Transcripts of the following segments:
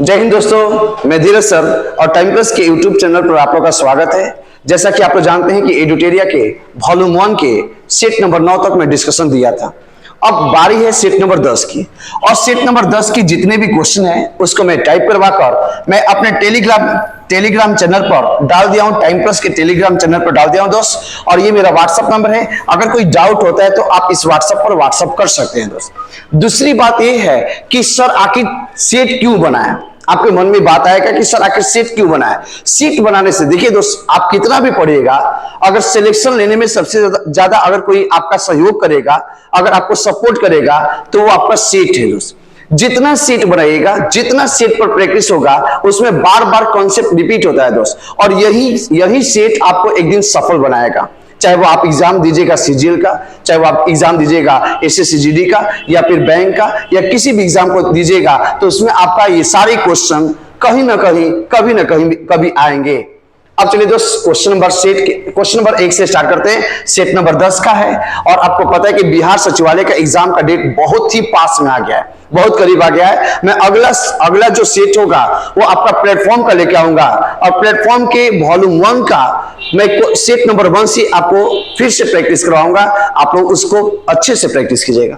जय हिंद दोस्तों, मैं धीरज सर और टाइम प्लस के यूट्यूब चैनल पर आप लोग का स्वागत है। जैसा कि आप लोग जानते हैं कि एडुटेरिया के वॉल्यूम 1 के सेट नंबर 9 तक मैं डिस्कशन दिया था। अब बारी है सेट नंबर 10 की, और सेट नंबर 10 की जितने भी क्वेश्चन हैं उसको मैं टाइप करवाकर मैं अपने टेलीग्राम चैनल पर डाल दिया हूं, टाइम प्लस के टेलीग्राम चैनल पर डाल दिया हूं दोस्त। और ये मेरा व्हाट्सएप नंबर है, अगर कोई डाउट होता है तो आप इस व्हाट्सएप पर व्हाट्सएप कर सकते हैं दोस्त। दूसरी बात ये है कि सर आखिर सेट क्यों बनाया। आपके मन में बात आएगा कि सर आखिर सीट क्यों बनाया। सीट बनाने से देखिए दोस्त, आप कितना भी पढ़िएगा, अगर सिलेक्शन लेने में सबसे ज्यादा अगर कोई आपका सहयोग करेगा, अगर आपको सपोर्ट करेगा, तो वो आपका सीट है दोस्त। जितना सीट बनाइएगा, जितना सीट पर प्रैक्टिस होगा, उसमें बार बार कॉन्सेप्ट रिपीट होता है दोस्त, और यही सीट आपको एक दिन सफल बनाएगा। चाहे वो आप एग्जाम दीजिएगा सीजीएल का, चाहे वो आप एग्जाम दीजिएगा एसएससी का, या फिर बैंक का, या किसी भी एग्जाम को दीजिएगा, तो उसमें आपका ये सारे क्वेश्चन कहीं ना कहीं कभी ना कभी आएंगे। अब चलिए दोस्त, क्वेश्चन नंबर 1 से स्टार्ट करते हैं। सेट नंबर 10 का है, और आपको पता है कि बिहार सचिवालय का एग्जाम का डेट बहुत ही पास में आ गया है, बहुत करीब आ गया है। मैं अगला जो सेट होगा वो आपका प्लेटफॉर्म का लेके आऊंगा, और प्लेटफॉर्म के वॉल्यूम 1 का मैं सेट नंबर 1 से आपको फिर से प्रैक्टिस करवाऊंगा। आप लोग उसको अच्छे से प्रैक्टिस कीजिएगा।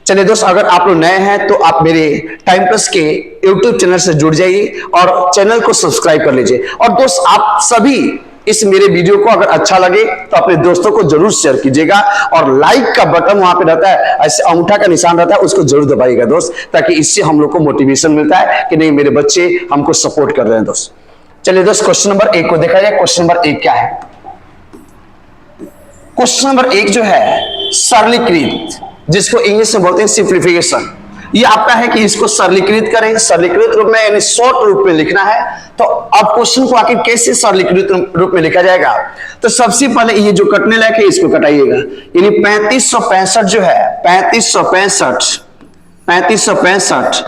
चलिए दोस्त, अगर आप लोग नए हैं तो आप मेरे टाइम प्लस के यूट्यूब चैनल से जुड़ जाइए और चैनल को सब्सक्राइब कर लीजिए। और दोस्त, आप सभी इस मेरे वीडियो को अगर अच्छा लगे तो अपने दोस्तों को जरूर शेयर कीजिएगा, और लाइक का बटन वहां पे रहता है, ऐसे अंगूठा का निशान रहता है, उसको जरूर दबाइएगा दोस्त, ताकि इससे हम लोग को मोटिवेशन मिलता है कि नहीं, मेरे बच्चे हमको सपोर्ट कर रहे हैं दोस्त। चलिए दोस्त, क्वेश्चन नंबर 1 को देखा जाए। क्वेश्चन नंबर 1 क्या है? क्वेश्चन नंबर 1 जो है सरलीकृत, जिसको इंग्लिश में बोलते हैं सिंप्लीफिकेशन, ये आपका है कि इसको सरलीकृत करें, सरलीकृत रूप में यानी शॉर्ट रूप में लिखना है। तो अब क्वेश्चन को आखिर कैसे सरलीकृत रूप में लिखा जाएगा? तो सबसे पहले ये जो कटने लायक है इसको कटाइएगा, यानी 3565 जो है 3565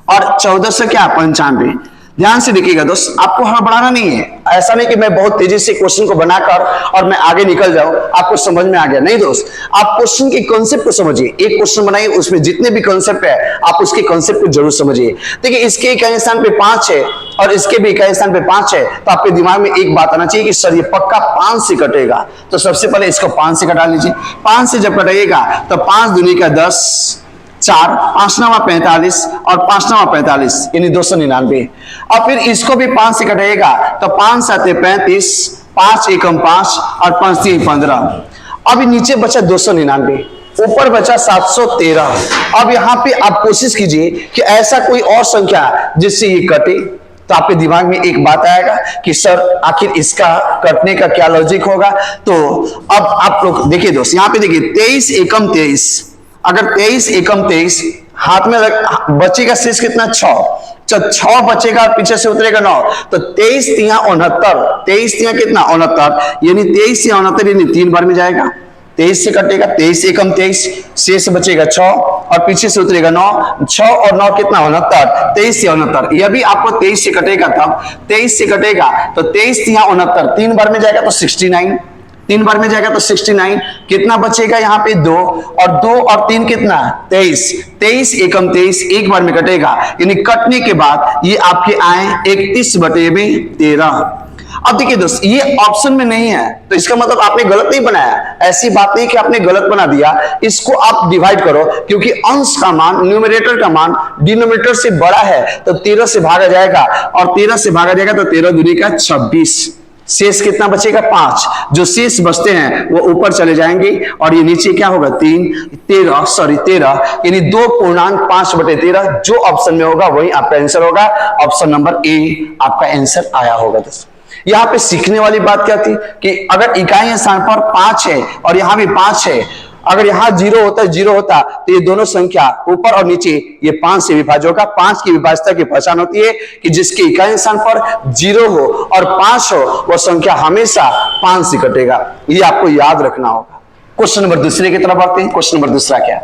और 1495। ध्यान से देखिएगा दोस्त, आपको हड़बड़ाना नहीं है। ऐसा नहीं कि मैं बहुत तेजी से क्वेश्चन को बनाकर और मैं आगे निकल जाऊं, आपको समझ में आ गया, नहीं दोस्त। आप क्वेश्चन के कॉन्सेप्ट को समझिए, एक क्वेश्चन बनाइए, उसमें जितने भी कॉन्सेप्ट है आप उसके कॉन्सेप्ट को जरूर समझिए। देखिए, इसके इकाई स्थान पे 5 है और इसके भी इकाई स्थान पे 5 है, तो आपके दिमाग में एक बात आना चाहिए कि सर ये पक्का 5 से कटेगा। तो सबसे पहले इसको 5 से कटा लीजिए। 5 से जब कटाइएगा तो 5 दूनी का 10, 4, 5 9 45 और 5 9 45 यानी 299। अब फिर इसको भी 5 से कटाइएगा तो 5 7 35, 5 1 5 और 5 3 15। अब नीचे बचा 299, ऊपर बचा 713। अब यहाँ पे आप कोशिश कीजिए कि ऐसा कोई और संख्या जिससे ये कटे, तो आपके दिमाग में एक बात आएगा कि सर आखिर इसका कटने का क्या लॉजिक होगा। तो अब आप लोग देखिए दोस्त, यहाँ पे देखिए 23 एकम 23, अगर 23 एकम 23 हाथ में बचेगा शेष कितना? 6 बचेगा, पीछे से उतरेगा 9, तो 23 तिया 69, 23 तिया कितना? 69, यानी 23 या 69 यानी 3 बार में जाएगा। 23 से कटेगा, 23 एकम 23, शेष बचेगा 6 और पीछे से उतरेगा 9, 6 और 9 कितना? 69, 23 से 69। यह भी आपको 23 से कटेगा, तब 23 से कटेगा तो 23 तिया 69, 3 बार में जाएगा तो 69, 3 बार में जाएगा तो 69, कितना बचेगा यहाँ पे? 2 और 2 और 3 कितना? 23, 23 एकम 23, एक बार में कटेगा, यानी कटने के बाद ये आपके आए 31/13। अब देखिए दोस्त, ये ऑप्शन में नहीं है तो इसका मतलब आपने गलत नहीं बनाया। ऐसी बात नहीं कि आपने गलत बना दिया, इसको आप डिवाइड करो, क्योंकि अंश का मान, न्यूमरेटर का मान डिनोमिनेटर से बड़ा है तो 13 से भागा जाएगा, और 13 से भागा जाएगा तो 13 दूनी का 26, शेष कितना बचेगा? 5। जो शेष बचते हैं वो ऊपर चले जाएंगे, और ये नीचे क्या होगा? 13 यानी 2.5/13। जो ऑप्शन में होगा वही आपका आंसर होगा। ऑप्शन नंबर ए आपका आंसर आया होगा दोस्तों। यहाँ पे सीखने वाली बात क्या थी कि अगर इकाई स्थान पर 5 है और यहाँ भी 5 है, अगर यहाँ 0 होता तो ये दोनों संख्या ऊपर और नीचे ये 5 से विभाज्य होगा। 5 की विभाज्यता की पहचान होती है कि जिसके इकाई स्थान पर 0 हो और 5 हो, वह संख्या हमेशा 5 से कटेगा। ये आपको याद रखना होगा। क्वेश्चन नंबर दूसरे की तरफ बढ़ते हैं। क्वेश्चन नंबर दूसरा क्या?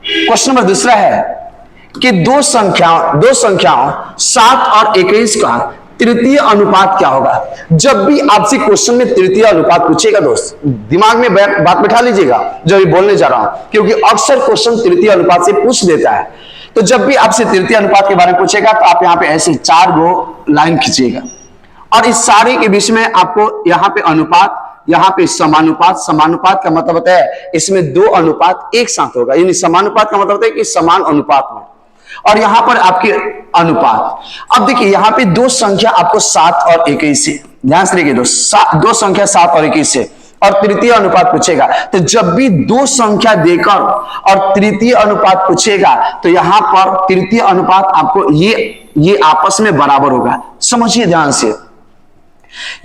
क्वेश्चन नंबर दूसरा है कि दो संख्याओं 7 और 21 का तृतीय अनुपात क्या होगा। जब भी आपसे क्वेश्चन में तृतीय अनुपात पूछेगा दोस्त, दिमाग में बात बिठा लीजिएगा जो भी बोलने जा रहा हूं, क्योंकि अक्सर क्वेश्चन तृतीय अनुपात से पूछ देता है। तो जब भी आपसे तृतीय अनुपात के बारे में पूछेगा तो आप यहाँ पे ऐसे 4 गो लाइन खींचिएगा और इस सारे के बीच में आपको यहाँ पे अनुपात, यहाँ पे समानुपात। समानुपात का मतलब होता है इसमें 2 अनुपात एक साथ होगा, यानी समानुपात का मतलब होता है कि समान अनुपात में, और यहां पर आपके अनुपात। अब देखिए यहाँ पे 2 संख्या आपको 7 और 21 है, ध्यान से देखिए 2 संख्या 7 और 21 है और तृतीय अनुपात पूछेगा। तो जब भी 2 संख्या देकर और तृतीय अनुपात पूछेगा तो यहां पर तृतीय अनुपात आपको ये आपस में बराबर होगा। समझिए ध्यान से,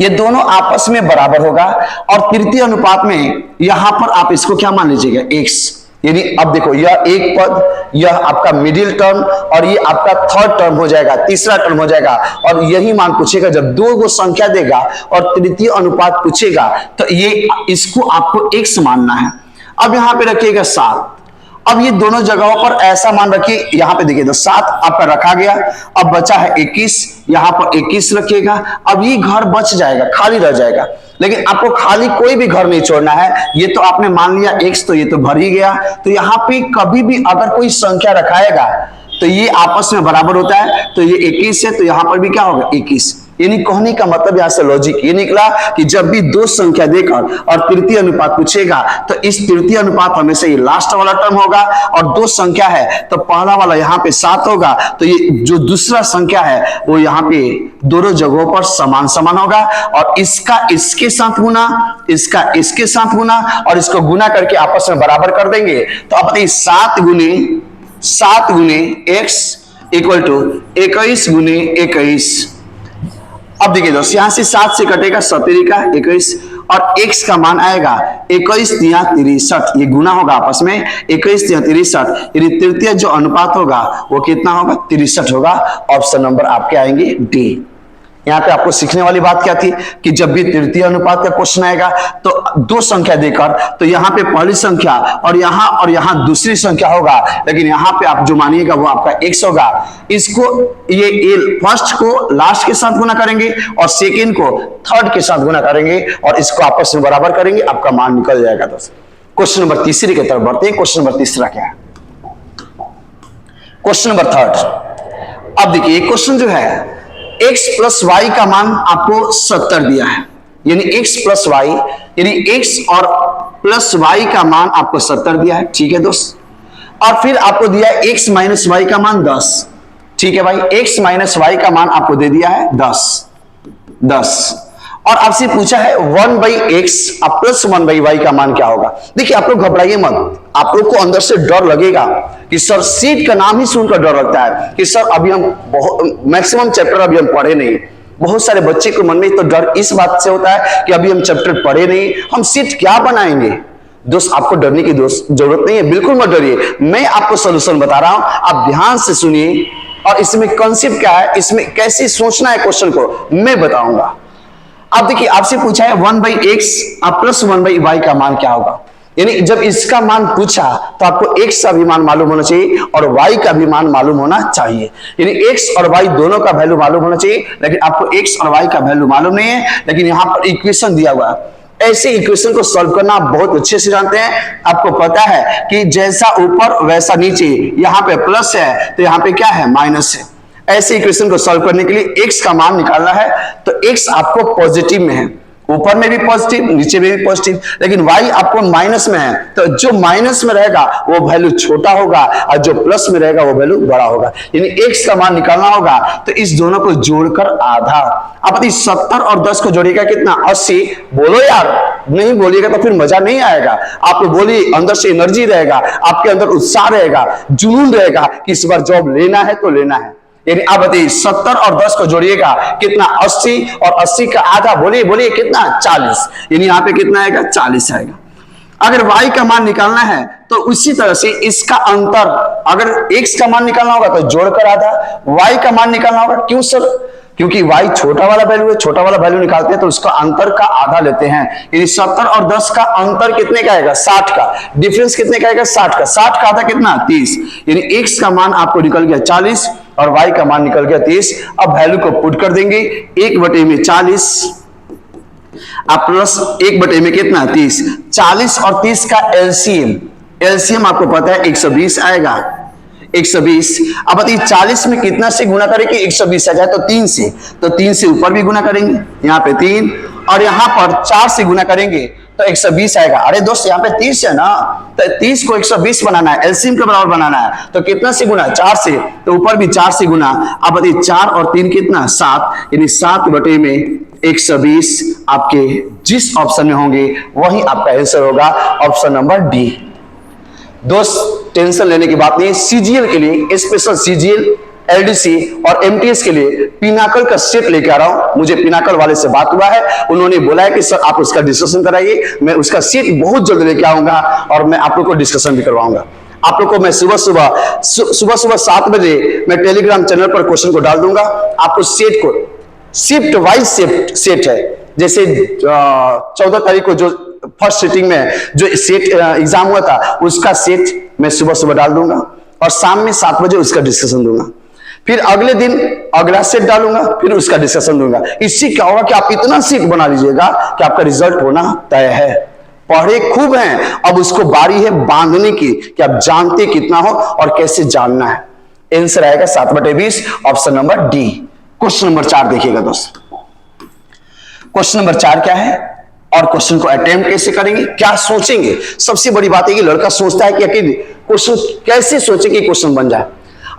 ये दोनों आपस में बराबर होगा और तृतीय अनुपात में यहां पर आप इसको क्या मान लीजिएगा, x, यानी अब देखो यह एक पद, यह आपका मिडिल टर्म और ये आपका थर्ड टर्म हो जाएगा, तीसरा टर्म हो जाएगा। और यही मान पूछेगा जब 2 गो संख्या देगा और तृतीय अनुपात पूछेगा तो ये इसको आपको x मानना है। अब यहां पे रखिएगा 7। अब ये दोनों जगहों पर ऐसा मान रखिए, यहां पे देखिए तो 7 आपका रखा गया, अब बचा है 21, यहां पर 21 रखिएगा। अब ये घर बच जाएगा, खाली रह जाएगा, लेकिन आपको खाली कोई भी घर नहीं छोड़ना है। ये तो आपने मान लिया x, तो ये तो भर ही गया। तो यहाँ पे कभी भी अगर कोई संख्या रखाएगा तो ये आपस में बराबर होता है, तो ये 21 है तो यहां पर भी क्या होगा 21। यानी कहने का मतलब यहां से लॉजिक ये निकला कि जब भी 2 संख्या देकर और तृतीय अनुपात पूछेगा तो इस तृतीय अनुपात हमेशा ये लास्ट वाला टर्म होगा, और 2 संख्या है तो पहला वाला यहाँ पे 7 होगा, तो ये जो दूसरा संख्या है वो यहाँ पे दोनों जगहों पर समान समान होगा, और इसका इसके साथ गुना, इसका इसके साथ गुना, और इसको गुना करके आपस में बराबर कर देंगे। तो आप बताइए 7 गुने x इक्वल टू 21 गुने 21। अब देखिए दोस्त, यहां से 7 से कटेगा 17 का 21 और x का मान आएगा 21 तिया 63। ये गुना होगा आपस में 21 तिया 63, यानी तृतीय जो अनुपात होगा वो कितना होगा 63 होगा। ऑप्शन नंबर आपके आएंगे डी। यहाँ पे आपको सीखने वाली बात क्या थी कि जब भी तृतीय अनुपात का क्वेश्चन आएगा तो 2 संख्या देकर, तो यहाँ पे पहली संख्या और यहाँ दूसरी संख्या होगा, लेकिन यहाँ पे आप जो मानिएगा वो आपका x होगा। इसको ये फर्स्ट को लास्ट के साथ गुना करेंगे और सेकेंड को थर्ड के साथ गुना करेंगे और इसको आपस में बराबर करेंगे, आपका मान निकल जाएगा। दोस्तों क्वेश्चन नंबर तीसरी की तरफ बढ़ते हैं। क्वेश्चन नंबर तीसरा क्या है, क्वेश्चन नंबर 3। अब देखिए क्वेश्चन जो है x प्लस वाई का मान आपको 70 दिया है, यानी x प्लस वाई, यानी x और प्लस वाई का मान आपको 70 दिया है, ठीक है दोस्त। और फिर आपको दिया है x माइनस वाई का मान 10, ठीक है भाई। x माइनस वाई का मान आपको दे दिया है 10। और आपसे पूछा है 1/x अब प्लस 1/y का मान क्या होगा। देखिए आप लोग घबराइए मत, आप लोग को अंदर से डर लगेगा कि सर सीट का नाम ही सुनकर डर लगता है कि सर अभी हम मैक्सिमम चैप्टर अभी हम पढ़े नहीं। बहुत सारे बच्चे के मन में तो डर इस बात से होता है कि अभी हम चैप्टर पढ़े नहीं, हम सीट क्या बनाएंगे। दोस्त आपको डरने की जरूरत नहीं है, बिल्कुल मत डरिए, मैं आपको सोल्यूशन बता रहा हूं, आप ध्यान से सुनिए। और इसमें कॉन्सेप्ट क्या है, इसमें कैसे सोचना है क्वेश्चन को मैं बताऊंगा। अब देखिए आपसे पूछा है 1/x अब प्लस 1/y का मान क्या होगा। यानी जब इसका मान पूछा तो आपको x का भी मान मालूम होना चाहिए और y का भी मान मालूम होना चाहिए। यानी x और y दोनों का वैल्यू मालूम होना चाहिए, लेकिन आपको x और y का वैल्यू मालूम नहीं है। लेकिन यहाँ पर इक्वेशन दिया हुआ है, ऐसे इक्वेशन को सॉल्व करना आप बहुत अच्छे से जानते हैं। आपको पता है कि जैसा ऊपर वैसा नीचे, यहाँ पे प्लस है तो यहाँ पे क्या है माइनस है। ऐसे इक्वेशन को सॉल्व करने के लिए x का मान निकालना है, तो x आपको पॉजिटिव में है, ऊपर में भी पॉजिटिव नीचे में भी पॉजिटिव, लेकिन y आपको माइनस में है, तो जो माइनस में रहेगा वो वैल्यू छोटा होगा और जो प्लस में रहेगा वो वैल्यू बड़ा होगा। यानी x का मान निकालना होगा तो इस दोनों को जोड़कर आधा। अब 70 और 10 को जोड़िएगा कितना 80। बोलो यार, नहीं बोलिएगा तो फिर मजा नहीं आएगा। आप बोलिए, अंदर से एनर्जी रहेगा, आपके अंदर उत्साह रहेगा, जुनून रहेगा कि इस बार जॉब लेना है तो लेना है। यानी आप बताइए 70 और 10 को जोड़िएगा कितना 80, और 80 का आधा बोलिए बोलिए कितना 40। यानी यहाँ पे कितना आएगा 40 आएगा। अगर y का मान निकालना है तो उसी तरह से इसका अंतर, अगर x का मान निकालना होगा तो जोड़कर आधा, y का मान निकालना होगा। क्यों सर? क्योंकि y छोटा वाला वैल्यू है, छोटा वाला वैल्यू निकालते हैं तो उसका अंतर का आधा लेते हैं। यानी 70 और 10 का अंतर कितने का आएगा 60 का, डिफरेंस कितने का आएगा 60 का। 60 का आधा कितना 30। यानी x का मान आपको निकल गया 40 और y का मान निकल गया 30। अब वैल्यू को पुट कर देंगे, 1/40 आप प्लस 1/में में कितना 30। 40 और 30 का एलसीएम आपको पता है 120 आएगा। 120। अब बताइए 40 में कितना से गुना करेंगे 120 आ जाए तो 3 से, तो 3 से ऊपर भी गुना करेंगे, यहाँ पे 3, और यहाँ पर 4 से गुना करेंगे तो 120 आएगा। अरे दोस्त यहाँ पे 30 है ना, तो 30 को 120 बनाना है, एलसीएम के बराबर बनाना है, तो कितना से गुना 4 से, तो ऊपर भी 4 से गुना। अब बताइए 4 और 3 कितना 7, यानी 7 बटे में 120 आपके जिस ऑप्शन में होंगे वही आपका आंसर होगा, ऑप्शन नंबर डी। दोस्त टेंशन लेने की बात नहीं, सीजीएल के लिए स्पेशल सीजीएल, एलडीसी और एमटीएस के लिए पिनाकल का सेट लेके आ रहा हूं। मुझे पिनाकल वाले से बात हुआ है, उन्होंने बोला है कि सर आप उसका डिस्कशन कराइए, मैं उसका सेट बहुत जल्द लेके आऊंगा और मैं आप लोग को डिस्कशन भी करवाऊंगा। आप लोग को मैं सुबह सुबह 7 बजे मैं टेलीग्राम चैनल पर क्वेश्चन को डाल दूंगा। आपको सेट को शिफ्ट वाइज सेट है, जैसे 14 तारीख को जो फर्स्ट सीटिंग में जो सेट एग्जाम हुआ था उसका सेट मैं सुबह डाल दूंगा और शाम में 7 बजे उसका डिस्कशन दूंगा। फिर अगले दिन अगला सेट डालूंगा, फिर उसका डिस्कशन दूंगा। इससे क्या होगा कि आप इतना सेट बना लीजिएगा कि आपका रिजल्ट होना तय है। पढ़े खूब हैं, अब उसको बारी है बांधने की कि आप जानते कितना हो और कैसे जानना है। आंसर आएगा 7/20, option number D. Question number 4 देखिएगा दोस्त। क्वेश्चन नंबर 4 क्या है और क्वेश्चन को अटेम्प्ट कैसे करेंगे, क्या सोचेंगे। सबसे बड़ी बात है कि लड़का सोचता है कि क्वेश्चन कैसे सोचे कि क्वेश्चन बन जाए।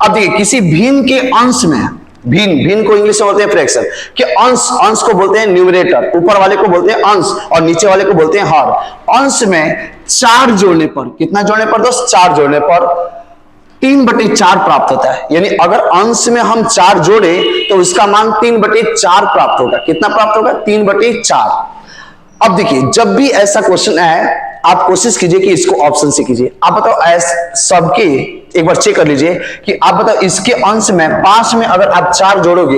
अब देखिए किसी भिन्न के अंश में, भिन्न को इंग्लिश में बोलते हैं फ्रैक्शन के अंश को बोलते हैं न्यूमरेटर, ऊपर वाले को बोलते हैं अंश और नीचे वाले को बोलते हैं हर। अंश में 4 जोड़ने पर, कितना जोड़ने पर दोस्त 4 जोड़ने पर 3/4 प्राप्त होता है। यानी अगर अंश में हम 4 जोड़े तो उसका मान 3/4 प्राप्त होगा। कितना प्राप्त होगा 3/4। अब देखिए जब भी ऐसा क्वेश्चन है आप कोशिश कीजिए कि इसको ऑप्शन से कीजिए। आप बताओ सबके एक बार चेक कर लीजिए कि आप बताओ इसके अंश में 5 में अगर आप 4 जोड़ोगे,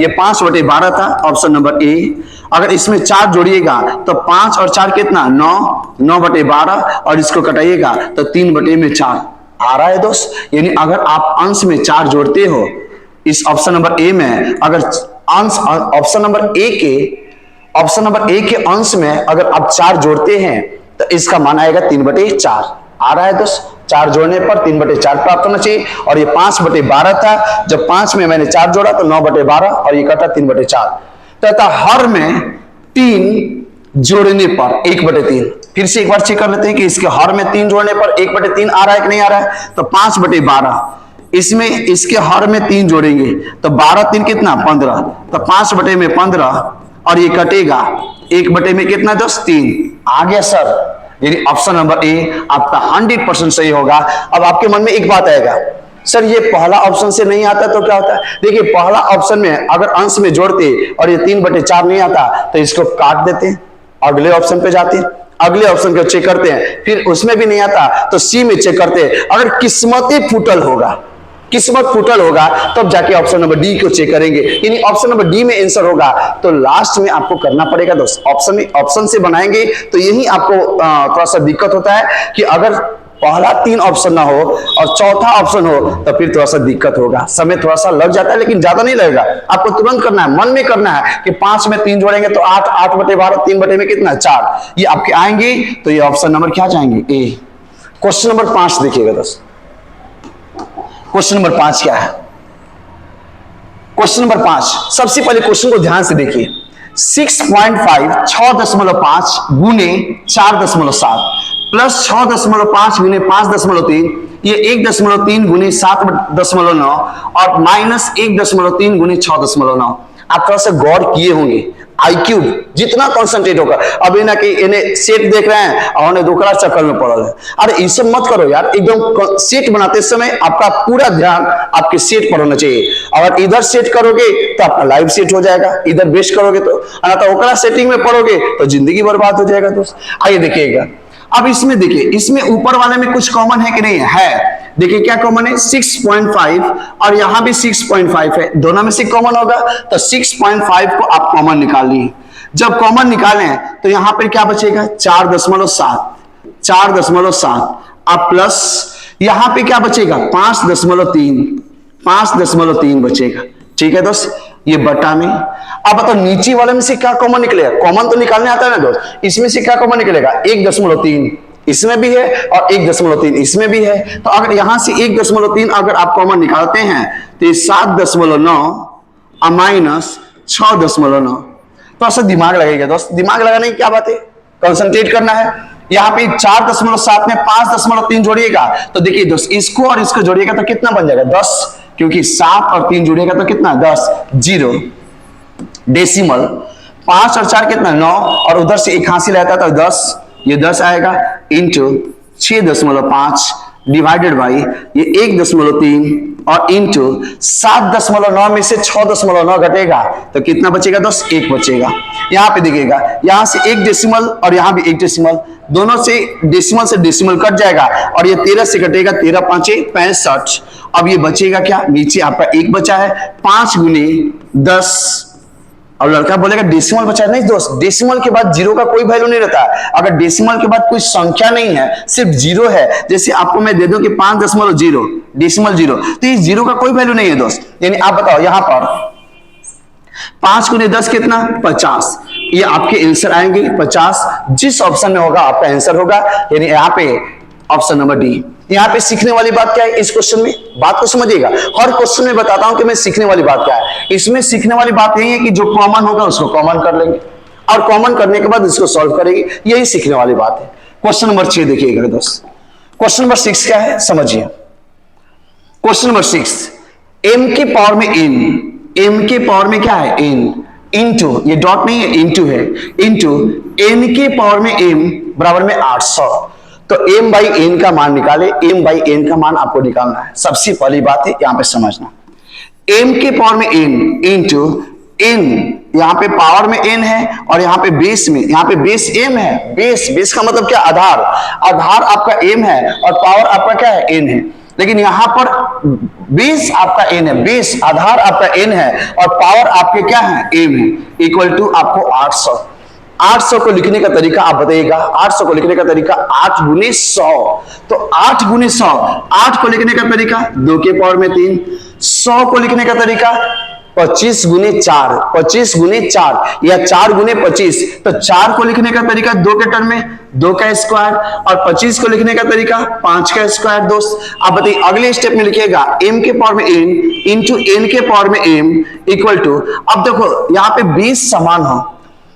ये 5/12 था, ऑप्शन नंबर ए। अगर इसमें 4 जोड़िएगा तो 5 और 4 कितना 9/12 और इसको कटाइएगा तो 3/4 आ रहा है दोस्त। यानी अगर आप अंश में 4 जोड़ते हो इस ऑप्शन नंबर ए में, अगर अंश ऑप्शन नंबर ए के अंश में अगर आप 4 जोड़ते हैं तो इसका मान आएगा 3/4 आ रहा है दोस्त। 4 जोड़ने पर 3/4 प्राप्त होना चाहिए और ये 5/12 था। जब 5 में मैंने 4 जोड़ा तो 9/12 और ये कटा 3/4। तथा हर में 3 जोड़ने पर 1/3। फिर से एक बार चेक कर लेते हैं कि इसके हर में 3 जोड़ने पर 1/3 आ रहा है कि नहीं आ रहा है। तो 5/12 इसमें इसके हर में 3 जोड़ेंगे तो 12 3 कितना 15, तो 5/15 और ये कटेगा 1 में कितना दोस्त 3 आ गया सर। यानी ऑप्शन नंबर ए आपका 100% सही होगा। अब आपके मन में एक बात आएगा, सर ये पहला ऑप्शन से नहीं आता तो क्या होता है। देखिए पहला ऑप्शन में अगर अंश में जोड़ते और ये 3/4 नहीं आता तो इसको काट देते, अगले ऑप्शन पे जाते, अगले ऑप्शन को चेक करते हैं, फिर उसमें भी नहीं आता तो सी में चेक करते हैं। अगर किस्मत फुटल होगा तब जाके ऑप्शन नंबर डी को चेक करेंगे। यानी ऑप्शन नंबर डी में आंसर होगा। तो लास्ट में आपको करना पड़ेगा दोस्त, ऑप्शन से बनाएंगे तो यही आपको थोड़ा सा दिक्कत होता है कि अगर पहला 3 ऑप्शन ना हो और चौथा ऑप्शन हो तो फिर थोड़ा सा दिक्कत होगा, समय थोड़ा सा लग जाता है लेकिन ज्यादा नहीं लगेगा। आपको तुरंत करना है, मन में करना है कि 5 में 3 जोड़ेंगे तो 8, 8/12, 3 में कितना 4, ये आपके आएंगे। तो ये ऑप्शन नंबर क्या जाएंगे ए। क्वेश्चन नंबर 5 देखिएगा दोस्त। क्वेश्चन नंबर 5 क्या है। क्वेश्चन नंबर 5 सबसे पहले क्वेश्चन को ध्यान से देखिए। 6.5 6.5 गुने 4.7 प्लस 6.5 गुने 5.3 ये 1.3 गुने 7.9 और माइनस 1.3 गुने 6.9। आप थोड़ा सा गौर किए होंगे, IQ जितना कॉन्सेंट्रेट होगा। अब ये ना कि इन्हें सेट देख रहे हैं और उन्हें दूसरा चक्कर में पड़ रहे हैं। अरे इसे मत करो यार, एकदम सेट बनाते समय आपका पूरा ध्यान आपके सेट पर होना चाहिए। अगर इधर सेट करोगे तो आपका लाइफ सेट हो जाएगा, इधर बेस्ट करोगे तो ओकरा सेटिंग में पढ़ोगे तो जिंदगी बर्बाद हो जाएगा दोस्त। आइए देखिएगा, अब इसमें देखिए, इसमें ऊपर वाले में कुछ कॉमन है कि नहीं है। देखिए क्या कॉमन है 6.5 और यहां भी 6.5 है, दोनों में से कॉमन होगा तो 6.5 को आप कॉमन निकालिए। जब कॉमन निकालें तो यहां पर क्या बचेगा 4.7 अब प्लस यहां पे क्या बचेगा 5.3 बचेगा। ठीक है दोस्त, ये बटा में। अब तो नीचे वाले में से क्या कॉमन निकलेगा, कॉमन तो निकालने आता है ना दोस्त, इसमें से क्या कॉमन निकलेगा 1.3, इसमें भी है और 1.3 इसमें भी है। तो अगर यहां से 1.3 अगर आप कॉमन निकालते हैं तो ये 7.9 माइनस 6.9। तो ऐसा दिमाग लगेगा दोस्त, दिमाग लगाने की क्या बात है, कंसंट्रेट करना है। यहाँ पे 4.7 में 5.3 जोड़िएगा तो देखिए दोस्त, इसको और इसको जोड़िएगा तो कितना बन जाएगा 10, क्योंकि 7 और 3 जोड़िएगा तो कितना 10, 0 डेसिमल 5 और 4 कितना 9, और उधर से एक हासिल रहता है तो 10, ये 10 आएगा इंटू 6.5 डिवाइडेड बाई ये 1.3 और इंटू 7.9 में से 6.9 घटेगा तो कितना बचेगा दोस्त, 1 बचेगा। यहाँ पे देखिएगा, यहाँ से 1 डेसिमल और यहाँ भी 1 डेसिमल, दोनों से डेसिमल कट जाएगा और ये 13 से कटेगा, 13 5 65। अब ये बचेगा क्या, नीचे आपका 1 बचा है, 5 गुने 10। और लड़का बोलेगा डेसिमल बचा है, नहीं दोस्त, डेसिमल के बाद जीरो का कोई वैल्यू नहीं रहता। अगर डेसिमल के बाद कोई संख्या नहीं है, सिर्फ जीरो है, जैसे आपको मैं दे दूं कि 5.0 डेसिमल 0, तो इस जीरो का कोई वैल्यू नहीं है दोस्त। यानी आप बताओ यहां पर 5 गुने 10 कितना 50, ये आपके आंसर आएंगे 50। जिस ऑप्शन में होगा आपका आंसर होगा, यानी यहाँ पे ऑप्शन नंबर डी। यहाँ पे सीखने वाली बात क्या है इस क्वेश्चन में, बात को समझिएगा। हर क्वेश्चन में बताता हूं कि मैं सीखने वाली बात क्या है। इसमें सीखने वाली बात यही है कि जो कॉमन होगा उसको कॉमन कर लेंगे और कॉमन करने के बाद इसको सॉल्व करेंगे, यही सीखने वाली बात है। क्वेश्चन नंबर 6 देखिएगा दोस्त। क्वेश्चन नंबर 6 क्या है समझिए। क्वेश्चन नंबर 6, m के पावर में n, m के पावर में क्या है n, इंटू, ये डॉट नहीं है इंटू है, इंटू n के पावर में m बराबर में 800। तो m बाई n का मान निकाले, m बाई n का मान आपको निकालना है। सबसे पहली बात है यहां पे समझना, m के पावर में n इंटू n, यहां पे पावर में n है और यहां पे बेस में, यहां पे बेस m है, बेस का मतलब क्या, आधार, आधार आपका m है और पावर आपका क्या है n है। लेकिन यहां पर बेस आपका n है, बेस आधार आपका n है और पावर आपके क्या है m है, इक्वल टू आपको 800। 800 को लिखने का तरीका आप बताइएगा, 800 को लिखने का तरीका 8 गुने 100। तो 8 गुने 100, 8 को लिखने का तरीका 2 के पावर में 3, 100 को लिखने का तरीका 25 गुने 4, 25 गुने 4 या 4 गुने 25। तो 4 को लिखने का तरीका 2 के टर्म में 2 का स्क्वायर और 25 को लिखने का तरीका 5 का स्क्वायर। दोस्त आप बताइए अगले स्टेप में लिखिएगा m के पावर में n इंटू n के पावर में m इक्वल टू, अब देखो यहाँ पे बेस समान हो,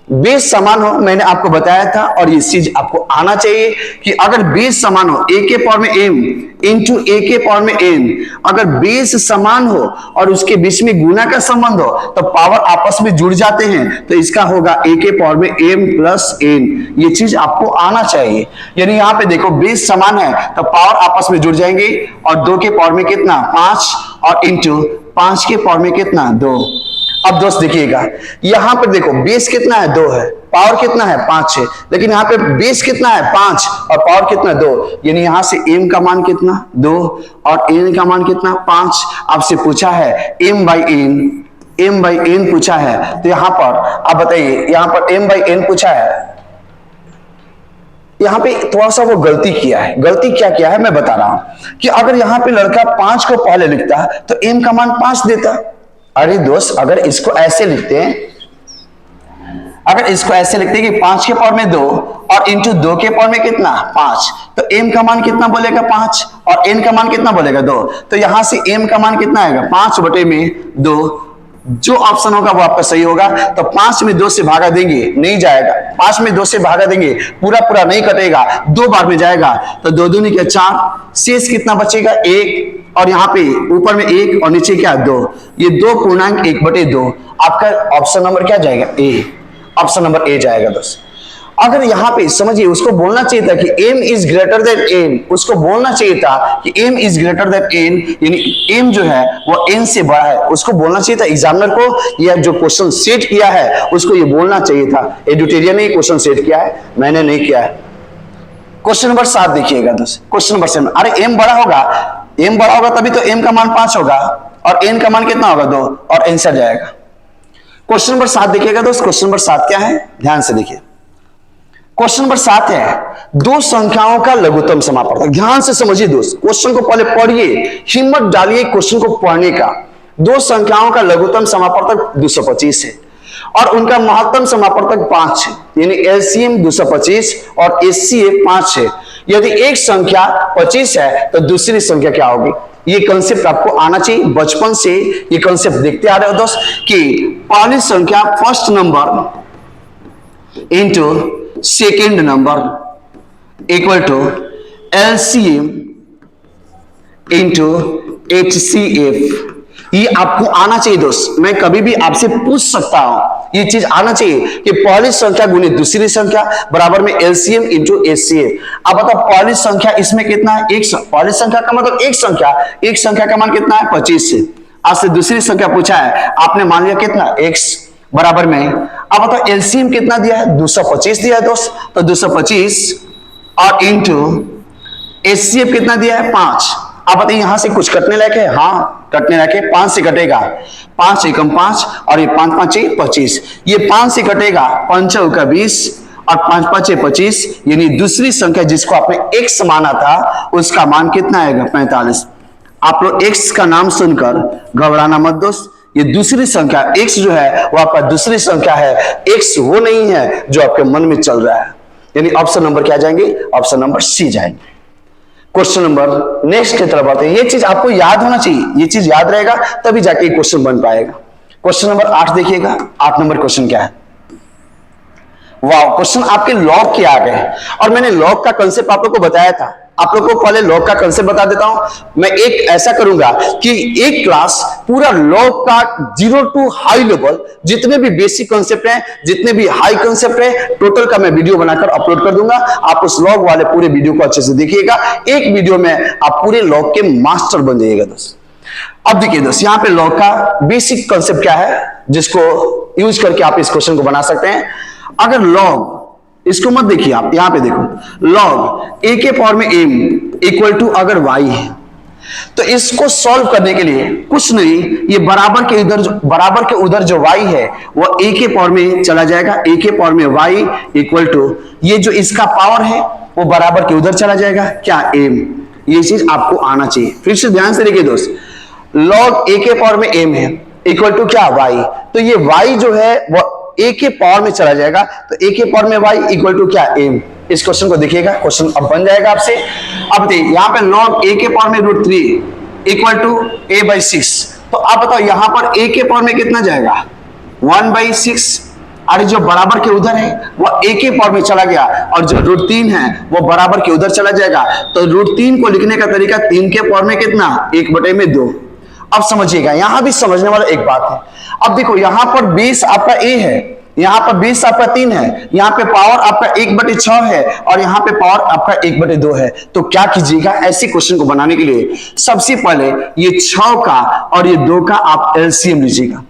बेस समान हो, मैंने आपको बताया था और ये चीज आपको आना चाहिए कि अगर बेस समान हो, a के पावर में m इंटू a के पावर में n, अगर बेस समान हो और उसके बीच में गुना का संबंध हो तो पावर आपस में जुड़ जाते हैं, तो इसका होगा a के पावर में m प्लस n। ये चीज आपको आना चाहिए। यानी यहाँ पे देखो बेस समान है तो पावर आपस में जुड़ जाएंगे और 2 के पावर में कितना 5 और इंटू 5 के पावर में कितना 2। अब दोस्त देखिएगा यहां पर देखो बेस कितना है 2 है, पावर कितना है 5 है, लेकिन यहाँ पे बेस कितना है 5 और पावर कितना 2, यानी यहां से m का मान कितना 2 और n का मान कितना 5। आपसे पूछा है m बाई n पूछा है, तो यहां पर आप बताइए, यहां पर m बाई n पूछा है, यहां पे थोड़ा सा वो गलती किया है। गलती क्या किया है मैं बता रहा हूं कि अगर यहां पे लड़का 5 को पहले लिखता तो m का मान 5 देता। अरे दोस्त अगर इसको ऐसे लिखते हैं, अगर इसको ऐसे लिखते हैं कि 5 के पावर में 2 और इंटू 2 के पावर में कितना 5, तो m का मान कितना बोलेगा 5 और n का मान कितना बोलेगा 2। तो यहां से m का मान कितना आएगा 5 बटे में 2। जो ऑप्शन होगा वो आपका सही होगा। तो 5 में 2 से भागा देंगे नहीं जाएगा, 5 में 2 से भागा देंगे पूरा पूरा नहीं कटेगा, 2 बार में जाएगा, तो 2 दूनी क्या 4, शेष कितना बचेगा 1 और यहाँ पे ऊपर में 1 और नीचे क्या 2, ये 2 पूर्णांक 1 बटे 2। आपका ऑप्शन नंबर क्या जाएगा ए, ऑप्शन नंबर ए जाएगा दोस्त। अगर यहाँ पे समझिए उसको बोलना चाहिए था कि m is greater than n, उसको बोलना चाहिए था कि m is greater than n, यानी m जो है वो n से बड़ा है, उसको बोलना चाहिए था एग्जामिनर को, या जो क्वेश्चन सेट किया है उसको ये बोलना चाहिए था। एडुटेरिया ने क्वेश्चन सेट किया है, मैंने नहीं किया है। क्वेश्चन नंबर 7 देखिएगा दोस्त। क्वेश्चन नंबर 7, अरे m बड़ा होगा तभी तो m का मान 5 होगा और n का मान कितना होगा 2 और आंसर जाएगा। क्वेश्चन नंबर 7 देखिएगा दोस्त। क्वेश्चन नंबर 7 क्या है ध्यान से देखिए। क्वेश्चन नंबर 7 है दो संख्याओं का लघुत्तम समापवर्तक। ध्यान से समझिए दोस्त, क्वेश्चन को पहले पढ़िए, हिम्मत डालिए क्वेश्चन को पढ़ने का। दो संख्याओं का लघुत्तम समापवर्तक 225 है और उनका महत्तम समापवर्तक 5 है, यानी एलसीएम 225 और एचसीएफ 5 है। यदि एक संख्या 25 है तो दूसरी संख्या क्या होगी। ये कंसेप्ट आपको आना चाहिए, बचपन से ये कंसेप्ट देखते आ रहे हो दोस्त कि पहली संख्या first number into second number equal to LCM into HCF. ये आपको आना चाहिए दोस्त। मैं कभी भी आपसे पूछ सकता हूं, ये चीज आना चाहिए कि पहली संख्या गुने दूसरी संख्या बराबर में एलसीएम इंटू एचसीएफ। अब बताओ पहली संख्या इसमें कितना है, पहली संख्या का मतलब एक संख्या का मान कितना है 25 से। आज से दूसरी संख्या पूछा है आपने, मान लिया कितना x बराबर में। अब बताओ एलसीएम कितना दिया है 225 दिया है दोस्त, तो 225 और इंटू एचसीएफ कितना दिया है 5। अब बताइए यहां से कुछ कटने लायक है, हाँ कटने लायक है, 5 से कटेगा 5 एकम 5 और ये 5 5 25, ये 5 से कटेगा 5 चौका 20 और 5 5 25, यानी दूसरी संख्या जिसको आपने x माना था उसका मान कितना आएगा 45। आप लोग x का नाम सुनकर घबराना मत दोस्त, ये दूसरी संख्या x जो है वो आपका दूसरी संख्या है, x वो नहीं है जो आपके मन में चल रहा है। यानी ऑप्शन नंबर क्या जाएंगे, ऑप्शन नंबर सी जाएंगे। क्वेश्चन नंबर नेक्स्ट की तरफ आते हैं। ये चीज आपको याद होना चाहिए, ये चीज याद रहेगा तभी जाके क्वेश्चन बन पाएगा। क्वेश्चन नंबर 8 देखिएगा, 8 नंबर क्वेश्चन क्या है। वाह, क्वेश्चन आपके लॉग के आ गए और मैंने लॉग का कंसेप्ट आप लोग को बताया था। आप लोग को पहले लॉग का कंसेप्ट बता देता हूं। मैं एक ऐसा करूंगा कि एक क्लास पूरा लॉग का 0 टू हाई लेवल जितने भी बेसिक कंसेप्ट हैं, जितने भी हाई कंसेप्ट है, टोटल का मैं वीडियो बनाकर अपलोड कर दूंगा। आप उस लॉग वाले पूरे वीडियो को अच्छे से देखिएगा। एक वीडियो में आप पूरे लॉग के मास्टर बन जाइएगा दोस्त। अब देखिए दोस्त, यहाँ पे लॉग का बेसिक कंसेप्ट क्या है जिसको यूज करके आप इस क्वेश्चन को बना सकते हैं। अगर लॉग, इसको मत देखिए आप, यहां पे देखो, लॉग a के पावर में m इक्वल टू अगर y है तो इसको सॉल्व करने के लिए कुछ नहीं, ये बराबर के उधर जो y है वो a के पावर में चला जाएगा। a के पावर में y इक्वल टू ये जो इसका पावर है वो बराबर के उधर चला जाएगा, क्या m। ये चीज आपको आना चाहिए। फिर से ध्यान से देखिए दोस्त, लॉग a के पावर में m है इक्वल टू क्या y, तो ये y जो है वो a के पावर में चला जाएगा, तो a के पावर में y इक्वल टू क्या m। इस क्वेश्चन को देखिएगा, क्वेश्चन अब बन जाएगा आपसे। अब देखिए यहाँ पे log a के पावर में √3 इक्वल टू a/6, तो आप बताओ यहाँ पर a के पावर में कितना जाएगा 1/6। अरे जो बराबर के उधर है वो a के पावर में चला गया और जो √3 है वो बराबर के उधर चला जाएगा, तो √3 को लिखने का तरीका 3 के पावर में कितना 1/2। अब समझिएगा, यहां भी समझने वाला एक बात है। अब देखो यहाँ पर 20 आपका a है, यहाँ पर 20 आपका 3 है, यहाँ पे पावर आपका 1/6 है और यहाँ पे पावर आपका 1/2 है। तो क्या कीजिएगा, ऐसे क्वेश्चन को बनाने के लिए सबसे पहले ये 6 का और ये 2 का आप एलसीएम लीजिएगा।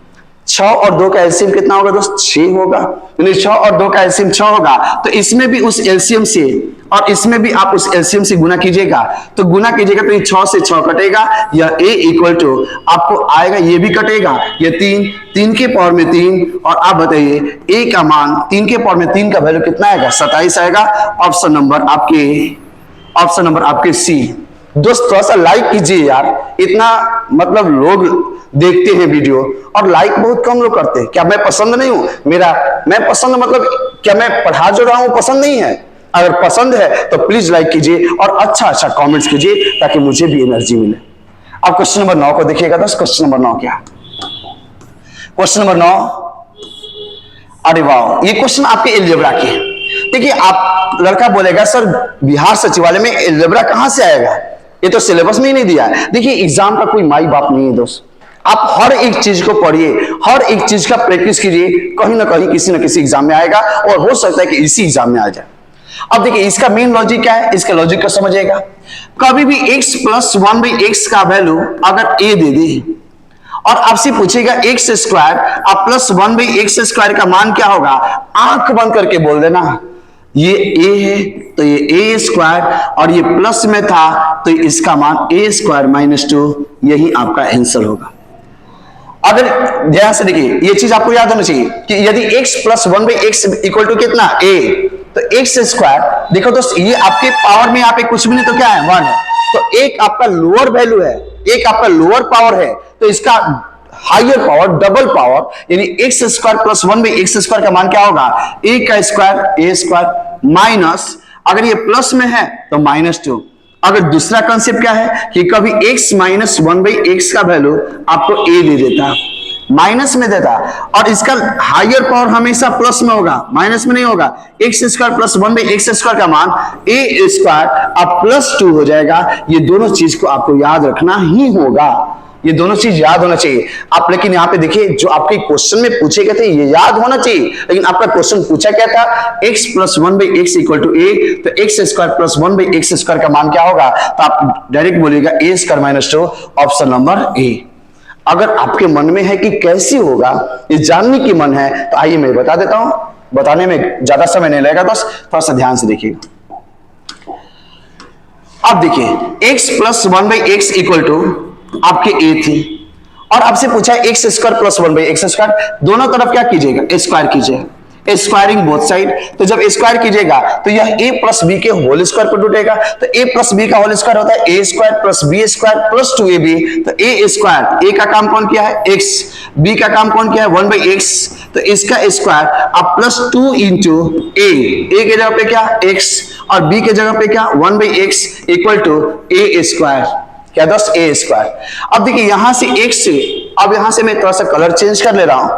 6 और 2 का एलसीएम कितना होगा दोस्त, 6 होगा। यानी 6 और 2 का एलसीएम 6 होगा, तो इसमें भी उस एलसीएम से और इसमें भी आप उस एलसीएम से गुना कीजिएगा। तो गुना कीजिएगा तो ये 6 से 6 कटेगा, यह a इक्वल टू आपको आएगा, ये भी कटेगा, ये 3 के पावर में 3। और आप बताइए a का मान 3 के पावर में 3 का वैल्यू कितना आएगा 27 आएगा। ऑप्शन नंबर आपके सी। दोस्त थोड़ा सा लाइक कीजिए यार, इतना मतलब लोग देखते हैं वीडियो और लाइक बहुत कम लोग करते हैं। क्या मैं पसंद नहीं हूं, मैं पसंद मतलब क्या मैं पढ़ा जो रहा हूं पसंद नहीं है। अगर पसंद है तो प्लीज लाइक कीजिए और अच्छा कमेंट्स कीजिए ताकि मुझे भी एनर्जी मिले। अब क्वेश्चन नंबर 9 को देखिएगा दोस्त। क्वेश्चन नंबर 9 क्या, क्वेश्चन नंबर 9, अरे वाह, ये क्वेश्चन आपके एलजेब्रा के है। देखिए आप लड़का बोलेगा सर बिहार सचिवालय में एलजेब्रा कहां से आएगा, ये तो सिलेबस में ही नहीं दिया है। देखिए एग्जाम का कोई माई बाप नहीं है दोस्त, आप हर एक चीज को पढ़िए, हर एक चीज का प्रैक्टिस कीजिए, कहीं ना कहीं किसी न किसी एग्जाम में आएगा और हो सकता है कि इसी एग्जाम में आ जाए। अब देखिए इसका मेन लॉजिक क्या है, इसका लॉजिक को समझिएगा। कभी भी x + 1/x का वैल्यू अगर a दे दी और आपसे पूछेगा x², आप +1/x² का मान क्या होगा, आंख बंद करके बोल देना ये a है तो ये a² और ये प्लस में था तो इसका मान a² - 2, यही आपका आंसर होगा। अगर ध्यान से देखिए ये चीज आपको याद होना चाहिए कि यदि x + 1/x इक्वल टू कितना a, तो x², देखो दोस्त ये आपके पावर में यहाँ पे कुछ भी नहीं तो क्या है 1 है, तो एक आपका लोअर वैल्यू है, एक आपका लोअर पावर है, तो इसका हायर पावर डबल पावर यानी x² + 1/x² का मान क्या होगा a² a² माइनस अगर ये प्लस में है तो -2। अगर दूसरा कंसेप्ट क्या है कि कभी x माइनस 1/x का वैल्यू आपको a दे देता, माइनस में देता, और इसका हायर पावर हमेशा प्लस में होगा, माइनस में नहीं होगा। x square plus 1/x square का मान a स्क्वायर अब +2 हो जाएगा। ये दोनों चीज को आपको याद रखना ही होगा, ये दोनों चीज याद होना चाहिए आप। लेकिन यहाँ पे देखिए जो आपके क्वेश्चन में पूछे गए थे ये याद होना चाहिए, लेकिन आपका क्वेश्चन पूछा क्या था, x plus 1/x equal to a, तो x square plus 1/x square का मान क्या होगा, तो आप डायरेक्ट बोलिएगा a square -2, option number A. अगर आपके मन में है कि कैसी होगा, ये जानने की मन है, तो आइए मैं बता देता हूं, बताने में ज्यादा समय नहीं लगेगा, बस थोड़ा सा ध्यान से देखिएगा। अब देखिए x plus 1/x equal to आपके a थी, और आपसे पूछा है x square plus 1/x square, दोनों तरफ क्या कीजिएगा, स्क्वायर कीजिए, स्क्वायरिंग बोथ साइड। तो जब स्क्वायर कीजिएगा तो यह a प्लस b के होल स्क्वायर पर टूटेगा, तो a प्लस b का होल स्क्वायर होता है a square plus b square plus 2ab। तो a स्क्वायर, a का काम कौन किया है x, b का काम कौन किया है 1/x, तो इसका स्क्वायर अब प्लस 2 इंटू a के जगह पे क्या x और b के जगह पे क्या 1/x equal to a square, क्या दोस्त a स्क्वायर। अब देखिए यहां से x से, अब यहां से मैं थोड़ा सा कलर चेंज कर ले रहा हूं,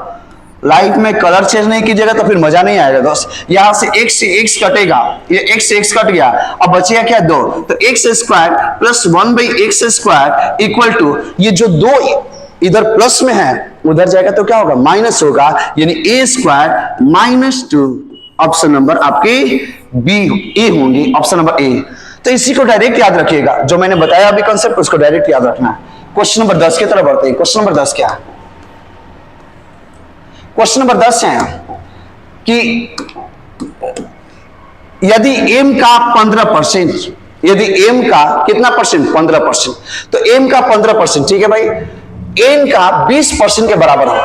लाइफ में कलर चेंज नहीं कीजिएगा तो फिर मजा नहीं आएगा दोस्त। यहां से x कटेगा, ये x कट गया, अब बचेगा क्या 2, तो x square plus 1/x square equal to, ये जो 2 इधर प्लस में है उधर जाएगा तो क्या होगा, माइनस होगा, यानी a स्क्वायर -2, ऑप्शन नंबर आपके बी ए होंगे, ऑप्शन नंबर ए। तो इसी को डायरेक्ट याद रखिएगा, जो मैंने बताया अभी कंसेप्ट उसको डायरेक्ट याद रखना है। क्वेश्चन नंबर 10 की तरफ बढ़ते हैं। क्वेश्चन नंबर 10 क्या है, क्वेश्चन नंबर 10 है कि यदि m का 15%, यदि m का कितना परसेंट 15%, तो m का 15%, ठीक है भाई, n का 20% के बराबर हो,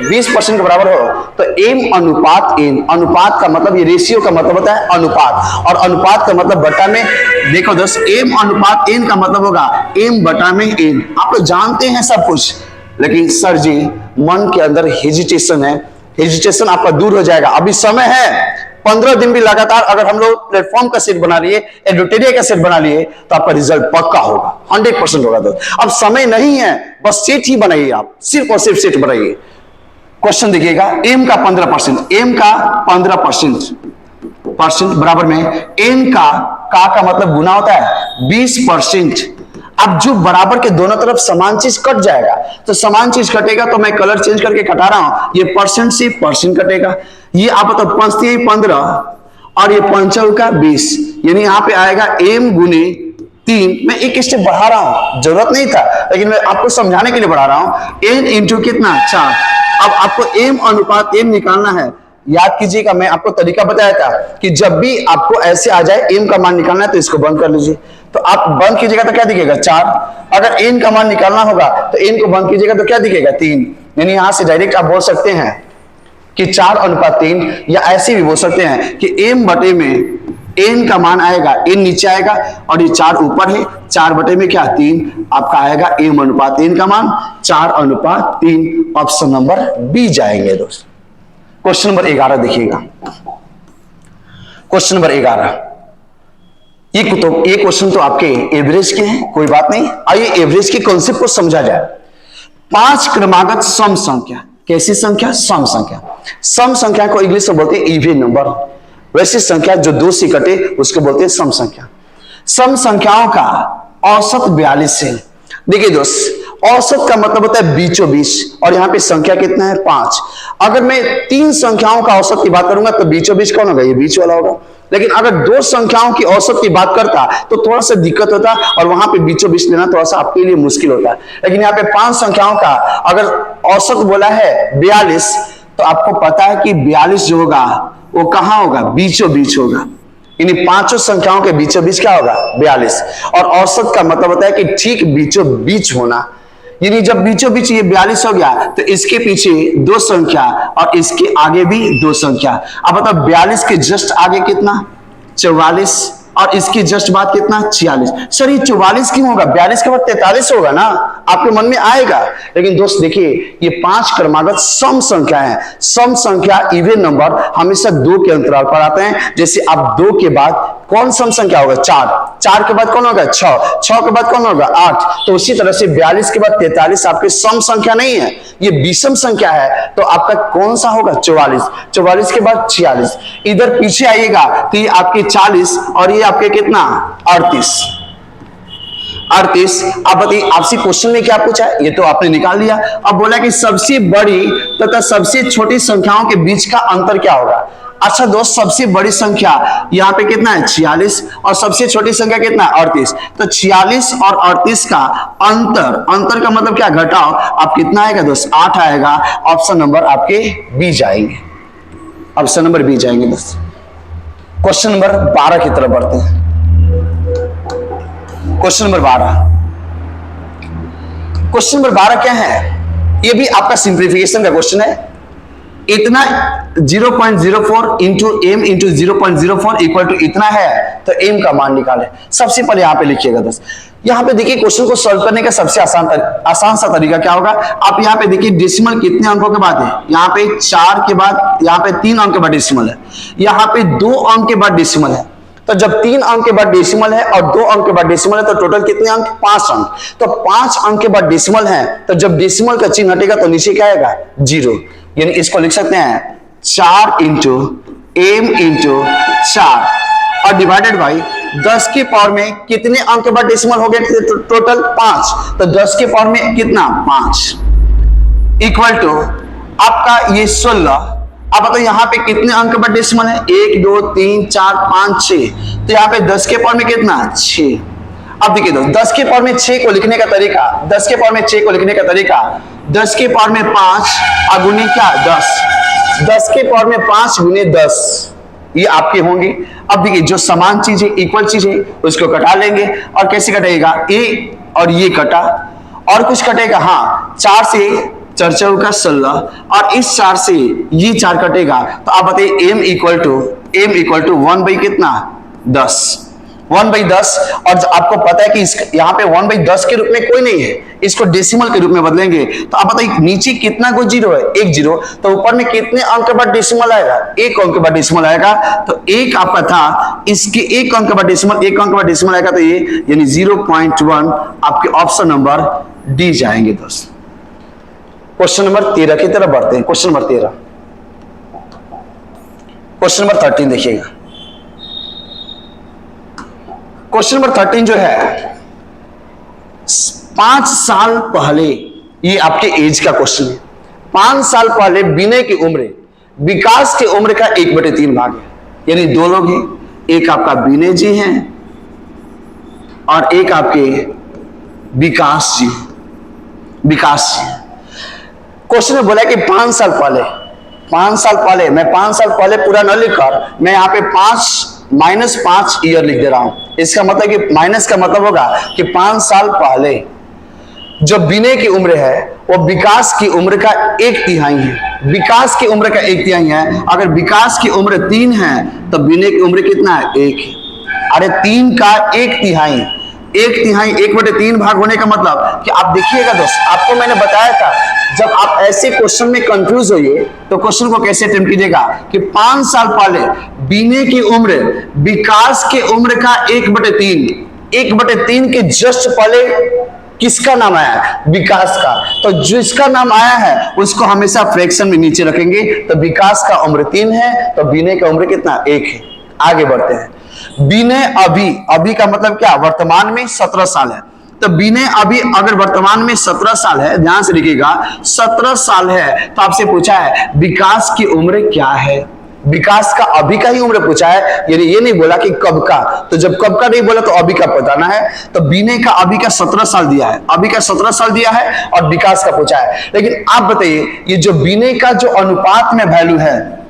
20% के बराबर हो, तो m अनुपात n, अनुपात का मतलब ये रेशियो का मतलब होता है अनुपात, और अनुपात का मतलब बटा में, देखो दोस्त m अनुपात n का मतलब होगा m बटा में n। आप लोग जानते हैं सब कुछ, लेकिन सर जी मन के अंदर हेजिटेशन है, हेजिटेशन आपका दूर हो जाएगा। अभी समय है, 15 दिन भी लगातार अगर हम लोग प्लेटफॉर्म का सेट बना लिए, एडिटोरियल का सेट बना लिए, तो आपका रिजल्ट पक्का होगा, 100% होगा। तो अब समय नहीं है, बस सेट ही बनाइए, आप सिर्फ और सिर्फ सेट बनाइए। क्वेश्चन देखिएगा, m का 15%, m का 15% बराबर में n का मतलब गुना होता है 20%। अब जो बराबर के दोनों तरफ समान चीज कट जाएगा, तो समान चीज कटेगा तो मैं कलर चेंज करके कटा रहा हूं, ये परसेंट से परसेंट कटेगा, ये आप बताओ 5 15 और ये 5 का 20, यानी यहां पे आएगा m गुने 3। मैं एक स्टेप बढ़ा रहा हूं, जरूरत नहीं था लेकिन मैं आपको समझाने के लिए बढ़ा रहा हूं। n इंटू कितना 4। अब आपको m अनुपात m निकालना है, याद कीजिएगा मैं आपको तरीका बताया था कि जब भी आपको ऐसे आ जाए m का मान निकालना है तो इसको बंद कर लीजिए, तो आप बंद कीजिएगा तो क्या दिखेगा 4। अगर n का मान निकालना होगा तो n को बंद कीजिएगा तो क्या दिखेगा 3। यानी यहां से डायरेक्ट आप बोल सकते हैं कि 4 अनुपात 3, या ऐसे भी बोल सकते हैं कि m बटे में n का मान आएगा, n नीचे आएगा और ये 4 ऊपर है, 4 बटे में क्या 3, आपका आएगा m अनुपात n का मान 4 अनुपात 3, ऑप्शन नंबर बी जाएंगे दोस्त। क्वेश्चन नंबर 11 देखिएगा, क्वेश्चन नंबर 11, ये क्वेश्चन तो आपके एवरेज के हैं, कोई बात नहीं, आइए एवरेज के कॉन्सेप्ट को समझा जाए। 5 क्रमागत सम संख्या, कैसी संख्या, सम संख्या। सम संख्या को इंग्लिश में बोलते हैं इवन नंबर, वैसी संख्या जो 2 से कटे उसको बोलते हैं सम संख्या। सम संख्याओं का औसत 42 है। देखिए दोस्त, औसत का मतलब होता है बीचों बीच, और यहाँ पे संख्या कितना है 5। अगर मैं 3 संख्याओं का औसत की बात करूंगा तो बीचों बीच कौन होगा, ये बीच वाला होगा। लेकिन अगर 2 संख्याओं की औसत की बात करता तो थोड़ा सा दिक्कत होता, और वहां पे बीचों बीच लेना थोड़ा सा आपके लिए मुश्किल होता। लेकिन यहाँ पे 5 संख्याओं का अगर औसत बोला है 42, तो आपको पता है कि 42 जो होगा वो कहां होगा, बीचों बीच होगा। यानी 5 संख्याओं के बीचों बीच क्या होगा 42, और औसत का मतलब होता है कि ठीक बीचों बीच होना। यानी जब बीचों बीच ये 42 हो गया तो इसके पीछे 2 संख्या और इसके आगे भी 2 संख्या। अब बताओ 42 के जस्ट आगे कितना 44, और इसकी जस्ट बात कितना 46। सर ये 44 क्यों होगा, 42 के बाद 43 होगा ना, आपके मन में आएगा। लेकिन दोस्त देखिए, ये 5 क्रमागत सम संख्या है। सम संख्या इवन नंबर हमेशा 2 के अंतराल पर आते हैं। जैसे आप 2 के बाद कौन सम संख्या होगा? 4। 4 के बाद कौन होगा? 6। 6 के बाद कौन होगा? 8। तो उसी तरह से 42 के बाद 43 आपके सम संख्या नहीं है, ये विषम संख्या है। तो आपका कौन सा होगा? 44। 44 के बाद 46। इधर पीछे आइएगा तो ये आपके 40 और ये आपके कितना? 38। 38। अब बताइए आपसे क्वेश्चन में क्या पूछा है? ये तो आपने निकाल लिया। अब बोला कि सबसे बड़ी तथा सबसे छोटी संख्याओं के बीच का अंतर क्या होगा? अच्छा दोस्त, सबसे बड़ी संख्या यहाँ पे कितना है? 46 और सबसे छोटी संख्या कितना है? 38। तो 46 और 38 का अंतर का मतलब क्या? घटाओ। आप कितना आएगा दोस्त? 8 आएगा। ऑप्शन नंबर आपके बी जाएंगे, ऑप्शन नंबर बी जाएंगे दोस्त। क्वेश्चन नंबर 12 की तरफ बढ़ते हैं। क्वेश्चन नंबर 12, क्वेश्चन नंबर 12 क्या है? ये भी आपका सिंप्लीफिकेशन का क्वेश्चन है। इतना 0.04 into M into 0.04 equal to इतना है, तो एम का मान निकाले। सबसे पहले यहां पे लिखिएगा दोस्त। यहां पे देखिए क्वेश्चन को सॉल्व करने का सबसे आसान सा तरीका क्या होगा? आप यहां पे देखिए डेसिमल कितने अंकों के बाद है? यहां पे 4 के बाद, यहां पे 3 अंक के बाद डेसिमल है, यहां पे 2 अंक के बाद डेसिमल है। तो जब 3 अंक के बाद डेसिमल है और 2 अंक के बाद डेसिमल है तो टोटल कितने अंक? 5 अंक। तो 5 अंक के बाद डेसिमल है, तो जब डेसिमल का चिन्ह हटेगा तो नीचे क्या आएगा? 0। यानी इसको लिख सकते हैं 4 इंटू एम इंटू 4 और डिवाइडेड बाई 10 की पावर में कितने अंक के बाद डेसिमल हो गए? टोटल 5। तो 10 की पावर में कितना? 5 इक्वल टू आपका ये 16। अब बताओ यहाँ पे कितने अंक के बाद डेसिमल है? 1 2 3 4 5 6। तो यहाँ पे 10 के पावर में कितना? 6। अब देखिए दोस्त, 10 के पावर में 6 को लिखने का तरीका, 10 के पावर में 6 को लिखने का तरीका, 10 के पावर में 5 गुने क्या? 10। 10 के पावर में 5 गुने 10, ये आपके होंगे। अब देखिए जो समान चीज है, इक्वल चीज है, उसको कटा लेंगे। और कैसे कटेगा? ए और ये कटा, और कुछ कटेगा? हाँ, 4 से 4 चौका 16 और इस 4 से ये 4 कटेगा। तो आप बताइए एम इक्वल टू 1 बाई कितना? 10। 1 बाई 10। और आपको पता है कि यहाँ पे 1 बाई 10 के रूप में कोई नहीं है, इसको डेसिमल के रूप में बदलेंगे। तो आप बताइए नीचे कितना को 0 है? 1 0। तो ऊपर में कितने अंक के बाद डेसिमल आएगा? 1 अंक के बाद डेसिमल आएगा। तो 1 आपका था, इसके 1 अंक के बाद डेसिमल, 1 अंक के बाद डेसिमल आएगा, तो ये यानी 0.1 आपके ऑप्शन नंबर डी जाएंगे दोस्त। क्वेश्चन नंबर 13 की तरफ बढ़ते हैं। क्वेश्चन नंबर 13, क्वेश्चन नंबर 13 देखिएगा। क्वेश्चन नंबर 13 जो है 5 साल पहले, ये आपके एज का क्वेश्चन है। 5 साल पहले विनय की उम्र विकास की उम्र का 1/3 भाग है, यानी 2 लोग हैं। एक आपका विनय जी हैं और एक आपके विकास जी। क्वेश्चन में बोला कि 5 साल पहले, मैं 5 साल पहले पूरा न लिखकर मैं यहाँ पे 5 ईयर लिख दे रहा हूं। इसका मतलब कि माइनस का मतलब होगा कि 5 साल पहले जो विनय की उम्र है वो विकास की उम्र का 1/3 है। विकास की उम्र का 1/3 है। अगर विकास की उम्र 3 है तो विनय की उम्र कितना है? 1 है। अरे 3 का 1/3, 1/3 भाग होने का मतलब कि आप देखिएगा दोस्त, आपको मैंने बताया था जब आप ऐसे क्वेश्चन में कंफ्यूज होइए तो क्वेश्चन को कैसे अटेम्प्ट कीजिएगा कि 5 साल पहले विनय की उम्र विकास के उम्र का 1/3 के जस्ट पहले किसका नाम आया? विकास का। तो जिसका नाम आया है उसको हमेशा फ्रैक्शन में नीचे रखेंगे। तो विकास का उम्र 3 है तो विनय का उम्र कितना? 1 है। आगे बढ़ते हैं। विनय अभी का मतलब क्या? वर्तमान में 17 साल है। तो विनय अभी अगर वर्तमान में 17 साल है, ध्यान से लिखिएगा 17 साल है, तो आपसे पूछा है विकास की उम्र क्या है? विकास का अभी का ही उम्र पूछा है, यानी ये नहीं बोला कि कब का। तो जब कब का नहीं बोला तो अभी का बताना है। तो विनय का अभी का 17 साल दिया है, अभी का 17 साल दिया है और विकास का पूछा है। लेकिन आप बताइए ये जो विनय का जो अनुपात में वैल्यू है,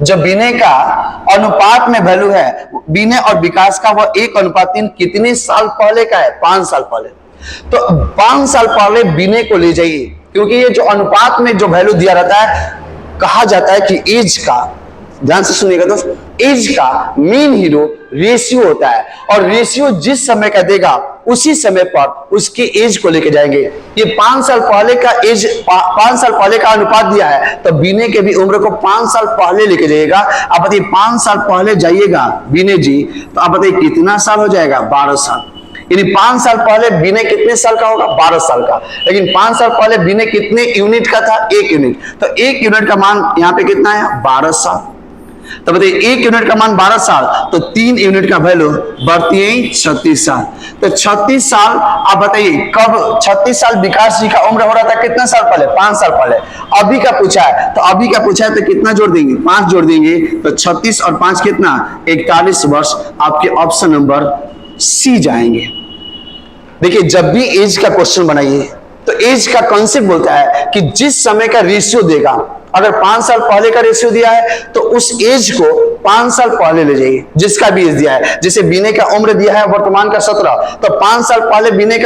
जो विनय का अनुपात में वैल्यू है विनय और विकास का, वह 1:3 कितने साल पहले का है? 5 साल पहले। तो 5 साल पहले विनय को ले जाइए, क्योंकि ये जो अनुपात में जो वैल्यू दिया रहता है, कहा जाता है कि एज का, ध्यान से सुनिएगा दोस्त, एज का मीन हीरो रेशियो होता है, और रेशियो जिस समय का देगा उसी समय पर उसकी एज को लेके जाएंगे। ये 5 साल पहले का एज, 5 साल पहले का अनुपात दिया है, तो बीने के भी उम्र को 5 साल पहले लेके जाइएगा। आप बताइए 5 साल पहले जाइएगा बीने जी, तो आप बताइए कितना साल हो जाएगा? 12 साल। यानी 5 साल पहले बीने कितने साल का होगा? 12 साल का। लेकिन 5 साल पहले बीने कितने यूनिट का था? 1 यूनिट। तो 1 यूनिट का मान यहां पे कितना है? 12 साल। तो बताइए 1 यूनिट का मान 12 साल, तो 3 यूनिट का वैल्यू बढ़ती है 36 साल। तो 36 साल आप बताइए कब? 36 साल विकास जी का उम्र हो रहा था कितना साल पहले? 5 साल पहले। अभी का पूछा है, तो अभी का पूछा है तो कितना जोड़ देंगे? 5 जोड़ देंगे, तो 36 और 5 कितना? 41 वर्ष। आपके ऑप्शन नंबर सी जाएंगे। देखिए जब भी एज का क्वेश्चन बनाइए तो एज का कॉन्सेप्ट बोलता है कि जिस समय का रेशियो देगा, अगर 5 साल पहले का रेशियो दिया है तो उस एज को 5 साल पहले ले जाइए, जिसका भी एज दिया है। जैसे बीने का उम्र दिया है वर्तमान का 17, तो 5 साल पहले बीने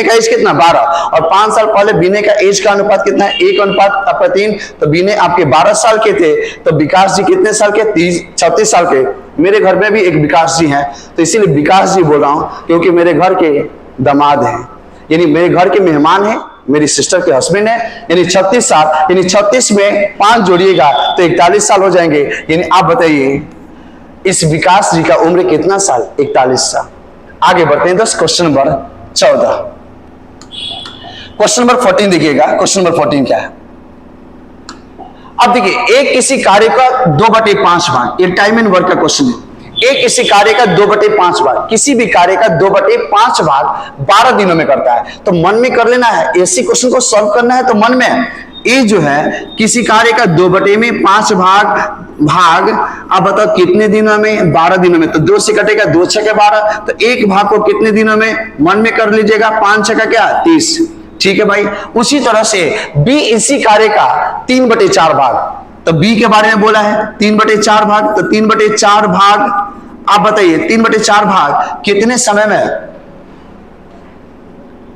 का एज कितना? 12, और 5 साल पहले बीने का एज का अनुपात कितना है? 1:3। तो बीने आपके 12 साल के थे, तो विकास जी कितने साल के? 36 साल के। मेरे घर में भी एक विकास जी हैं, तो इसीलिए विकास जी बोल रहा हूं, क्योंकि मेरे घर के दामाद हैं, यानी मेरे घर के मेहमान हैं, मेरी सिस्टर के हस्बैंड है। यानी 36 साल, यानी 36 में 5 जोड़िएगा तो 41 साल हो जाएंगे। यानी आप बताइए इस विकास जी का उम्र कितना साल? 41 साल। आगे बढ़ते हैं दोस्त, क्वेश्चन नंबर 14। क्वेश्चन नंबर 14 देखिएगा। क्वेश्चन नंबर 14 क्या है? अब देखिए एक किसी कार्य का 2/5 भाग, ये टाइम एंड वर्क का क्वेश्चन है। एक किसी कार्य का 2/5 भाग, किसी भी कार्य का 2/5 भाग 12 दिनों में करता है। तो मन में कर लेना है, ऐसी क्वेश्चन को सॉल्व करना है तो मन में। ये जो है किसी कार्य का 2/5 भाग अब बताओ कितने दिनों में? 12 दिनों में। तो 2 से कटेगा, 2 छके 12, तो एक भाग को कितने दिनों में? मन में कर लीजिएगा, 5 छका क्या? 30। ठीक है भाई। उसी तरह से बी इसी कार्य का 3/4 भाग, तो बी के बारे में बोला है 3/4 भाग, तो 3/4 भाग आप बताइए 3/4 भाग कितने समय में?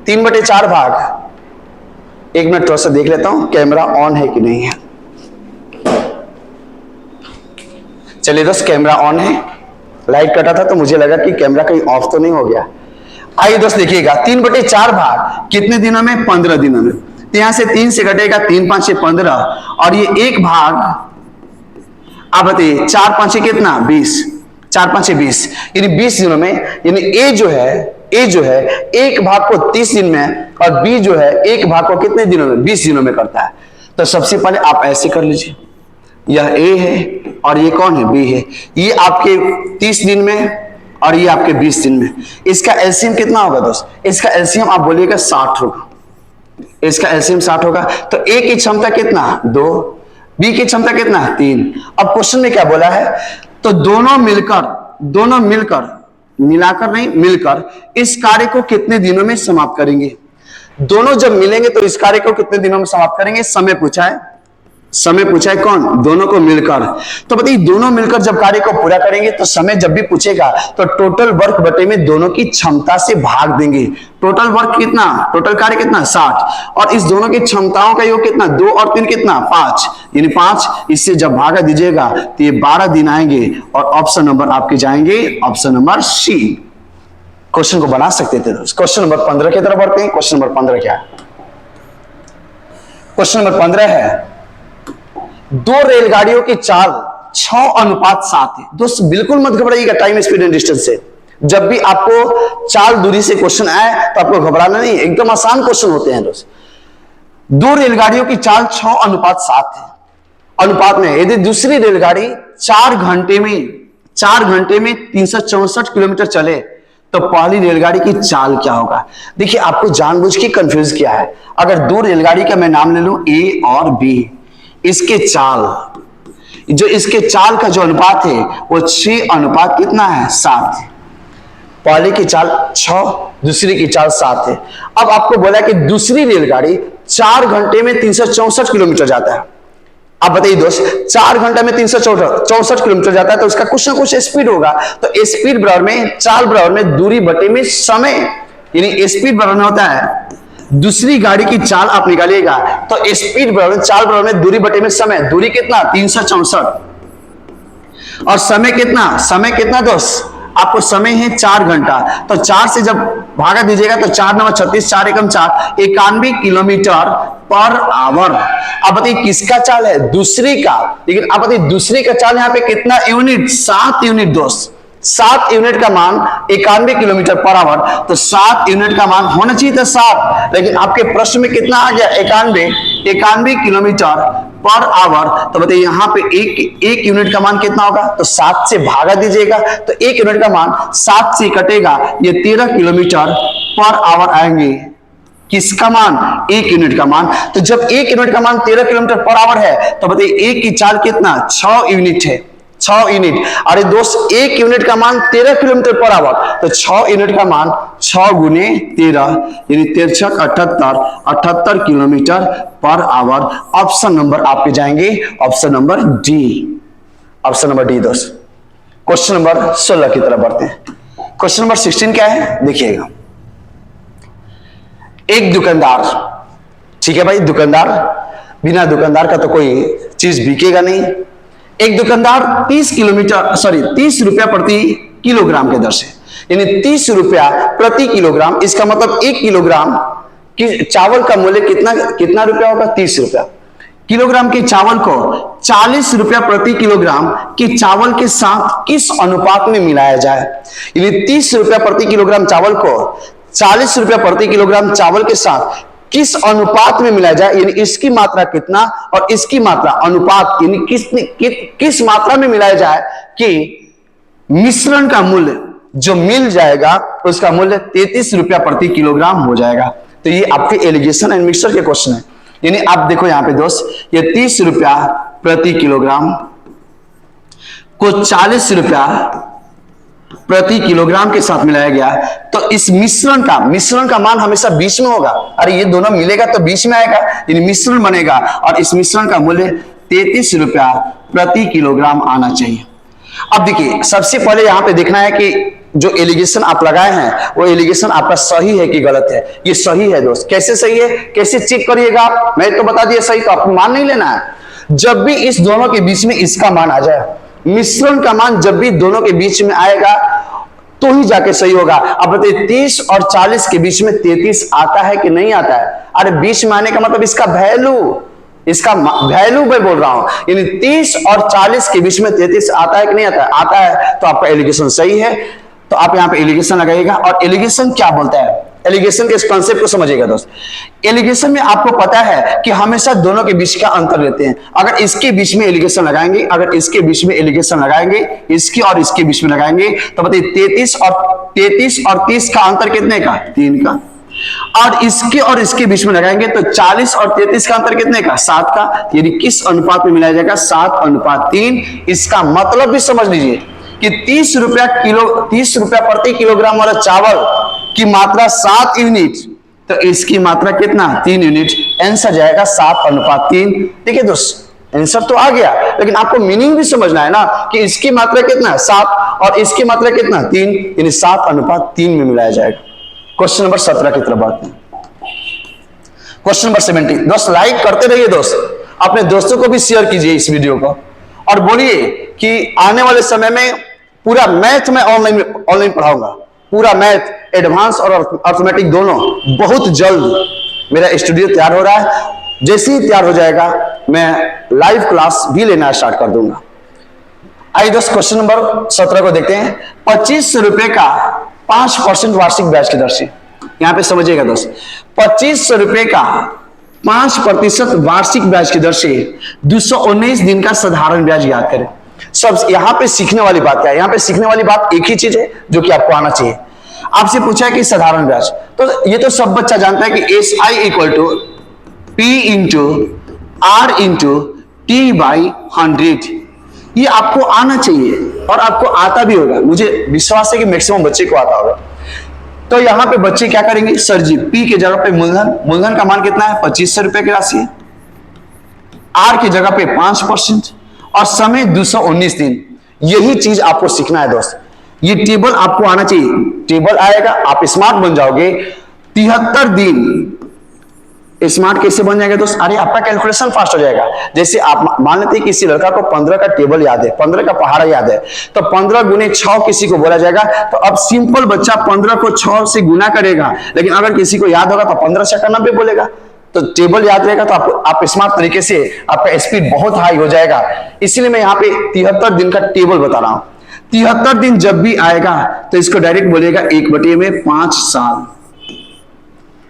3/4 भाग, एक मिनट थोड़ा सा देख लेता हूं कैमरा ऑन है कि नहीं है। चलिए दोस्त कैमरा ऑन है, लाइट कटा था तो मुझे लगा कि कैमरा कहीं ऑफ तो नहीं हो गया। आइए दोस्त देखिएगा 3/4 भाग कितने दिनों में? 15 दिनों में। तो यहां से 3 से घटेगा, 3 5 से 15, और ये एक भाग आप बताइए 4 5 से कितना? 20। 4 5 से 20, यानी 20 दिनों में। यानी ए जो है एक भाग को 30 दिन में, और बी जो है एक भाग को कितने दिनों में? 20 दिनों में करता है। तो सबसे पहले आप ऐसे कर लीजिए, यह ए है और ये कौन है? बी है। ये आपके 30 दिन में और ये आपके 20 दिन में। इसका एलसीएम कितना होगा दोस्त? इसका एलसीएम आप बोलिएगा 60 होगा। इसका एलसीएम 60 होगा। तो ए की क्षमता कितना? 2, बी की क्षमता कितना? 3। अब क्वेश्चन में क्या बोला है? तो दोनों मिलकर मिलाकर नहीं, मिलकर इस कार्य को कितने दिनों में समाप्त करेंगे? दोनों जब मिलेंगे तो इस कार्य को कितने दिनों में समाप्त करेंगे? समय पूछा है कौन? दोनों को मिलकर। तो बताइए दोनों मिलकर जब कार्य को पूरा करेंगे तो समय जब भी पूछेगा तो टोटल वर्क बटे में दोनों की क्षमता से भाग देंगे। टोटल वर्क कितना? टोटल कार्य कितना? 60, और इस दोनों की क्षमताओं का योग कितना? 2 और 3 कितना? 5, यानी 5। इससे जब भागा दीजिएगा तो ये 12 दिन आएंगे, और ऑप्शन नंबर आपके जाएंगे ऑप्शन नंबर सी। क्वेश्चन को बना सकते थे दोस्त। क्वेश्चन नंबर 15 की तरफ बढ़ते हैं। क्वेश्चन नंबर 15 क्या है? क्वेश्चन नंबर 15 है 2 रेलगाड़ियों की चाल 6:7 है। दोस्त बिल्कुल मत घबराइएगा टाइम स्पीड एंड डिस्टेंस से। जब भी आपको चाल दूरी से क्वेश्चन आए तो आपको घबराना नहीं, एकदम आसान क्वेश्चन होते हैं दोस्त। 2 रेलगाड़ियों की चाल 6:7 है। अनुपात में यदि दूसरी रेलगाड़ी 4 घंटे में 364 किलोमीटर चले तो पहली रेलगाड़ी की चाल क्या होगा? देखिए आपको जानबूझ के कंफ्यूज किया है। अगर 2 रेलगाड़ी का मैं नाम ले लूं ए और बी, इसके चाल का जो अनुपात है वो 6 अनुपात कितना है? 7। पहले की चाल 6, दूसरी की चाल 7 है। अब आपको बोला कि दूसरी रेलगाड़ी 4 घंटे में 364 किलोमीटर जाता है। आप बताइए दोस्त 4 घंटे में 364 किलोमीटर जाता है तो उसका कुछ ना कुछ स्पीड होगा। तो स्पीड बराबर में चाल बराबर में दूरी बटे में समय, यानी स्पीड बराबर में होता है दूसरी गाड़ी की चाल आप निकालिएगा तो स्पीड बराबर चाल बराबर में दूरी बटे में समय। दूरी कितना? 364। और समय कितना दोस्त, आपको समय है 4 घंटा, तो 4 से जब भागा दीजिएगा तो 4 9 36, 4 एकम 4, 91 किलोमीटर पर आवर। अब बताइए किसका चाल है, दूसरी का, लेकिन आप बताइए दूसरी का चाल यहाँ पे कितना यूनिट, 7 यूनिट दोस्त। 7 यूनिट का मान 91 किलोमीटर पर आवर, तो 7 यूनिट का मान होना चाहिए था 7, लेकिन आपके प्रश्न में कितना आ गया 91 किलोमीटर पर आवर। तो बताइए यहाँ पे एक यूनिट का मान कितना होगा, तो 7 से भागा दीजिएगा तो 1 यूनिट का मान 7 से कटेगा, ये 13 किलोमीटर पर आवर आएंगे। किसका मान, 1 यूनिट का मान। तो जब 1 यूनिट का मान 13 किलोमीटर पर आवर है, तो बताइए 1 की चाल कितना, 6 यूनिट है, 6 यूनिट। अरे दोस्त 1 यूनिट का मान 13 किलोमीटर पर आवर, तो 6 यूनिट का मान 6 गुने 13 यानी 13 78 kilometre per hour. Option number आपके जाएंगे option number D, option number D दोस्त। क्वेश्चन नंबर 16 की तरफ बढ़ते हैं। क्वेश्चन नंबर 16 क्या है देखिएगा। एक दुकानदार, ठीक है भाई, दुकानदार, बिना दुकानदार का तो कोई चीज बिकेगा नहीं। एक दुकानदार 30 रुपया प्रति किलोग्राम के दर से, यानी 30 रुपया प्रति किलोग्राम, इसका मतलब 1 किलोग्राम की चावल का मूल्य कितना रुपया होगा, 30 रुपया। किलोग्राम के चावल को 40 रुपया प्रति किलोग्राम के चावल के साथ किस अनुपात में मिलाया जाए, यानी 30 रुपया प्रति किलोग्राम चावल को 40 रुपया प्रति किलोग्राम चावल के साथ किस अनुपात में मिलाया जाए, यानी इसकी मात्रा कितना और इसकी मात्रा अनुपात, यानी किस मात्रा में मिलाया जाए कि मिश्रण का मूल्य जो मिल जाएगा उसका मूल्य 33 रुपया प्रति किलोग्राम हो जाएगा। तो ये आपके एलिगेशन एंड मिक्सचर के क्वेश्चन है। यानी आप देखो यहां पे दोस्त, ये 30 रुपया प्रति किलोग्राम को 40 रुपया प्रति किलोग्राम के साथ मिलाया गया, तो इस मिश्रण का मान हमेशा बीच में होगा। अरे ये दोनों मिलेगा तो बीच में आएगा, यानी मिश्रण बनेगा, और इस मिश्रण का मूल्य 33 रुपया प्रति किलोग्राम आना चाहिए। अब देखिए सबसे पहले यहां पे देखना है कि जो एलिगेशन आप लगाए हैं वो एलिगेशन आपका सही है कि गलत है। ये सही है दोस्त। कैसे सही है, कैसे चेक करिएगा, मैं तो बता दिया सही, तो आपको मान नहीं लेना है। जब भी इस दोनों के बीच में इसका मान आ जाए, मिश्रण का मान जब भी दोनों के बीच में आएगा तो ही जाके सही होगा। अब बताइए 30 और 40 के बीच में 33 आता है कि नहीं आता है? अरे बीच में आने का मतलब इसका वैल्यू मैं बोल रहा हूं, यानी 30 और 40 के बीच में 33 आता है कि नहीं आता है? आता है, तो आपका एलिगेशन सही है। तो आप यहां पे एलिगेशन लगाइएगा। और एलिगेशन क्या बोलता है, एलिगेशन के इस कॉन्सेप्ट को समझिएगा दोस्त। एलिगेशन में आपको पता है कि हमेशा दोनों के बीच का अंतर लेते हैं। अगर इसके बीच में एलिगेशन लगाएंगे, अगर इसके बीच में एलिगेशन लगाएंगे, इसके और इसके बीच में लगाएंगे, तो बताइए 33 और 30 का अंतर कितने का, 3 का। और इसके और इसके बीच में लगाएंगे तो 40 और 33 का अंतर कितने का, 7 का। यानी किस अनुपात में मिलाया जाएगा, 7:3। इसका मतलब भी समझ लीजिए कि 30 रुपया प्रति किलोग्राम वाला चावल की मात्रा 7 यूनिट, तो इसकी मात्रा कितना, 3 यूनिट। आंसर जाएगा 7:3। देखिए दोस्त आंसर तो आ गया, लेकिन आपको मीनिंग भी समझना है ना कि इसकी मात्रा कितना, 7 और इसकी मात्रा कितना, 3, यानी 7:3 में मिलाया जाएगा। क्वेश्चन नंबर 17 की तरफ बढ़ते हैं। Question number 17। दोस्त लाइक करते रहिए दोस्त, अपने दोस्तों को भी शेयर कीजिए इस वीडियो को, और बोलिए कि आने वाले समय में पूरा मैथ में ऑनलाइन पढ़ाऊंगा। पूरा मैथ एडवांस और अर्थमेटिक दोनों बहुत जल्द मेरा स्टूडियो तैयार हो रहा है। जैसे ही तैयार हो जाएगा मैं लाइव क्लास भी लेना स्टार्ट कर दूंगा। आइए दोस्त क्वेश्चन नंबर 17 को देखते हैं। 25 रुपए का 5% वार्षिक ब्याज की दर से, यहां पे समझिएगा दोस्त, 25 रुपए का 5% वार्षिक ब्याज की दर से 219 दिन का साधारण ब्याज याद करें। सब यहां पे सीखने वाली बात क्या है, यहां पे सीखने वाली बात एक ही चीज है जो कि आपको आना चाहिए। आपसे पूछा है कि साधारण ब्याज, तो ये तो सब बच्चा जानता है कि SI = P × R × T/100। ये आपको आना चाहिए और आपको आता भी होगा। मुझे विश्वास है कि मैक्सिमम बच्चे को आता होगा। तो यहां पे बच्चे क्या करेंगे, सर जी P की जगह पे मूलधन का मान कितना है, 2500 रुपए की राशि है। R की जगह पे 5% और समय 219 दिन। यही चीज आपको सीखना है दोस्त। ये टेबल आपको आना चाहिए। टेबल आएगा, आप स्मार्ट बन जाओगे। 73 दिन स्मार्ट कैसे बन जाएगा दोस्त? अरे आपका कैलकुलेशन फास्ट हो जाएगा। जैसे आप मान लेते हैं किसी लड़का को 15 का टेबल याद है, 15 का पहाड़ा याद है, तो 15 गुने 6 किसी को बोला जाएगा। तो अब सिंपल बच्चा 15 को 6 से गुना करेगा, लेकिन अगर किसी को याद होगा तो 15 से 90 बोलेगा। तो टेबल याद रहेगा तो आप स्मार्ट तरीके से, आपका स्पीड बहुत हाई हो जाएगा। इसीलिए मैं यहाँ पे 73 दिन का टेबल बता रहा हूं। 73 दिन जब भी आएगा तो इसको डायरेक्ट बोलेगा 1/5 साल।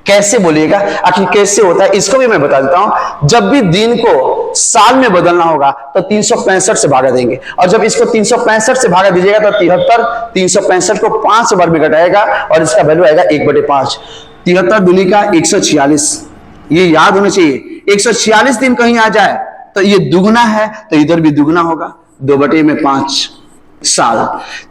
कैसे बोलिएगा, आखिर कैसे होता है इसको भी मैं बता देता हूं। जब भी दिन को साल में बदलना होगा तो 365 से भागा देंगे, और जब इसको 365 से भागा दीजिएगा तो 73 365 को 5 बार में घटाएगा और इसका वैल्यू आएगा 1/5। 73 दूनी का 146, ये याद होना चाहिए। 146 दिन कहीं आ जाए तो ये दुगना है तो इधर भी दुगना होगा, 2/5 साल।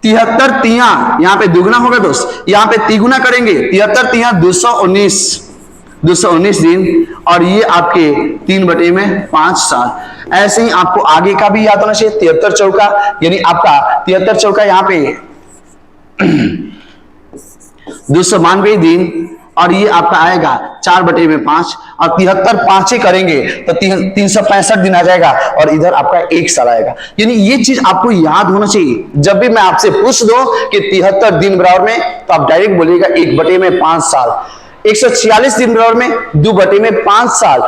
73 तिया यहां पे दुगना होगा दोस्त, यहां पे तिगुना करेंगे। 73 तिया 219 दिन, और ये आपके 3/5 साल। ऐसे ही आपको आगे का भी याद होना चाहिए। 73 चौका यानी आपका 73 चौका यहां पे 292 दिन, और ये आपका आएगा 4/5, और 73 पांचे करेंगे तो 365 दिन आ जाएगा, और इधर आपका 1 साल आएगा। यानी ये चीज आपको याद होना चाहिए। जब भी मैं आपसे पूछ दूं कि 73 दिन बराबर में, तो आप डायरेक्ट बोलिएगा 1/5 साल। 146 दिन बराबर में 2/5 साल,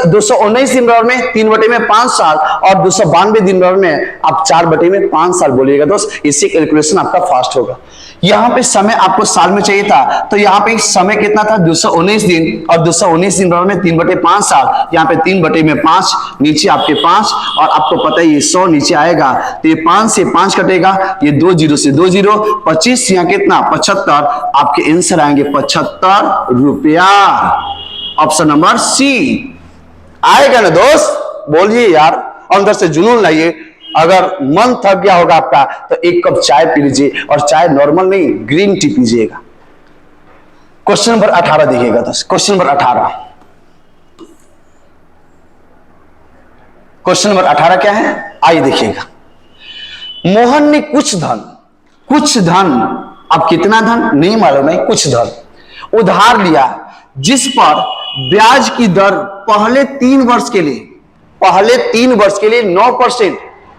219 दिन बराबर में 3/5 साल, और 292 दिन बराबर में आप 4/5 साल बोलिएगा दोस्त। इससे कैलकुलेशन आपका फास्ट होगा। यहां पे समय आपको साल में चाहिए था, तो यहां पे समय कितना था? 219 दिन, और 219 दिन बराबर में 3/5 साल। यहां पे 3/5, नीचे आपके 5, और आपको पता है ये 100 नीचे आएगा, तो ये 5 से 5 कटेगा, ये 2 0 से 2 0, 25 यहाँ कितना? 75। आपके आंसर आएंगे 75 रुपया। ऑप्शन नंबर सी आएगा ना दोस्त? बोलिए यार, अंदर से जुनून लाइए। अगर मन थक गया होगा आपका तो 1 कप चाय पी लीजिए, और चाय नॉर्मल नहीं, ग्रीन टी पीजिएगा। क्वेश्चन नंबर 18 देखिएगा दोस्त। क्वेश्चन नंबर 18, क्वेश्चन नंबर 18 क्या है? आइए देखिएगा। मोहन ने कुछ धन, अब कितना धन नहीं मालूम है, कुछ धन उधार लिया, जिस पर ब्याज की दर पहले 3 वर्ष के लिए 9%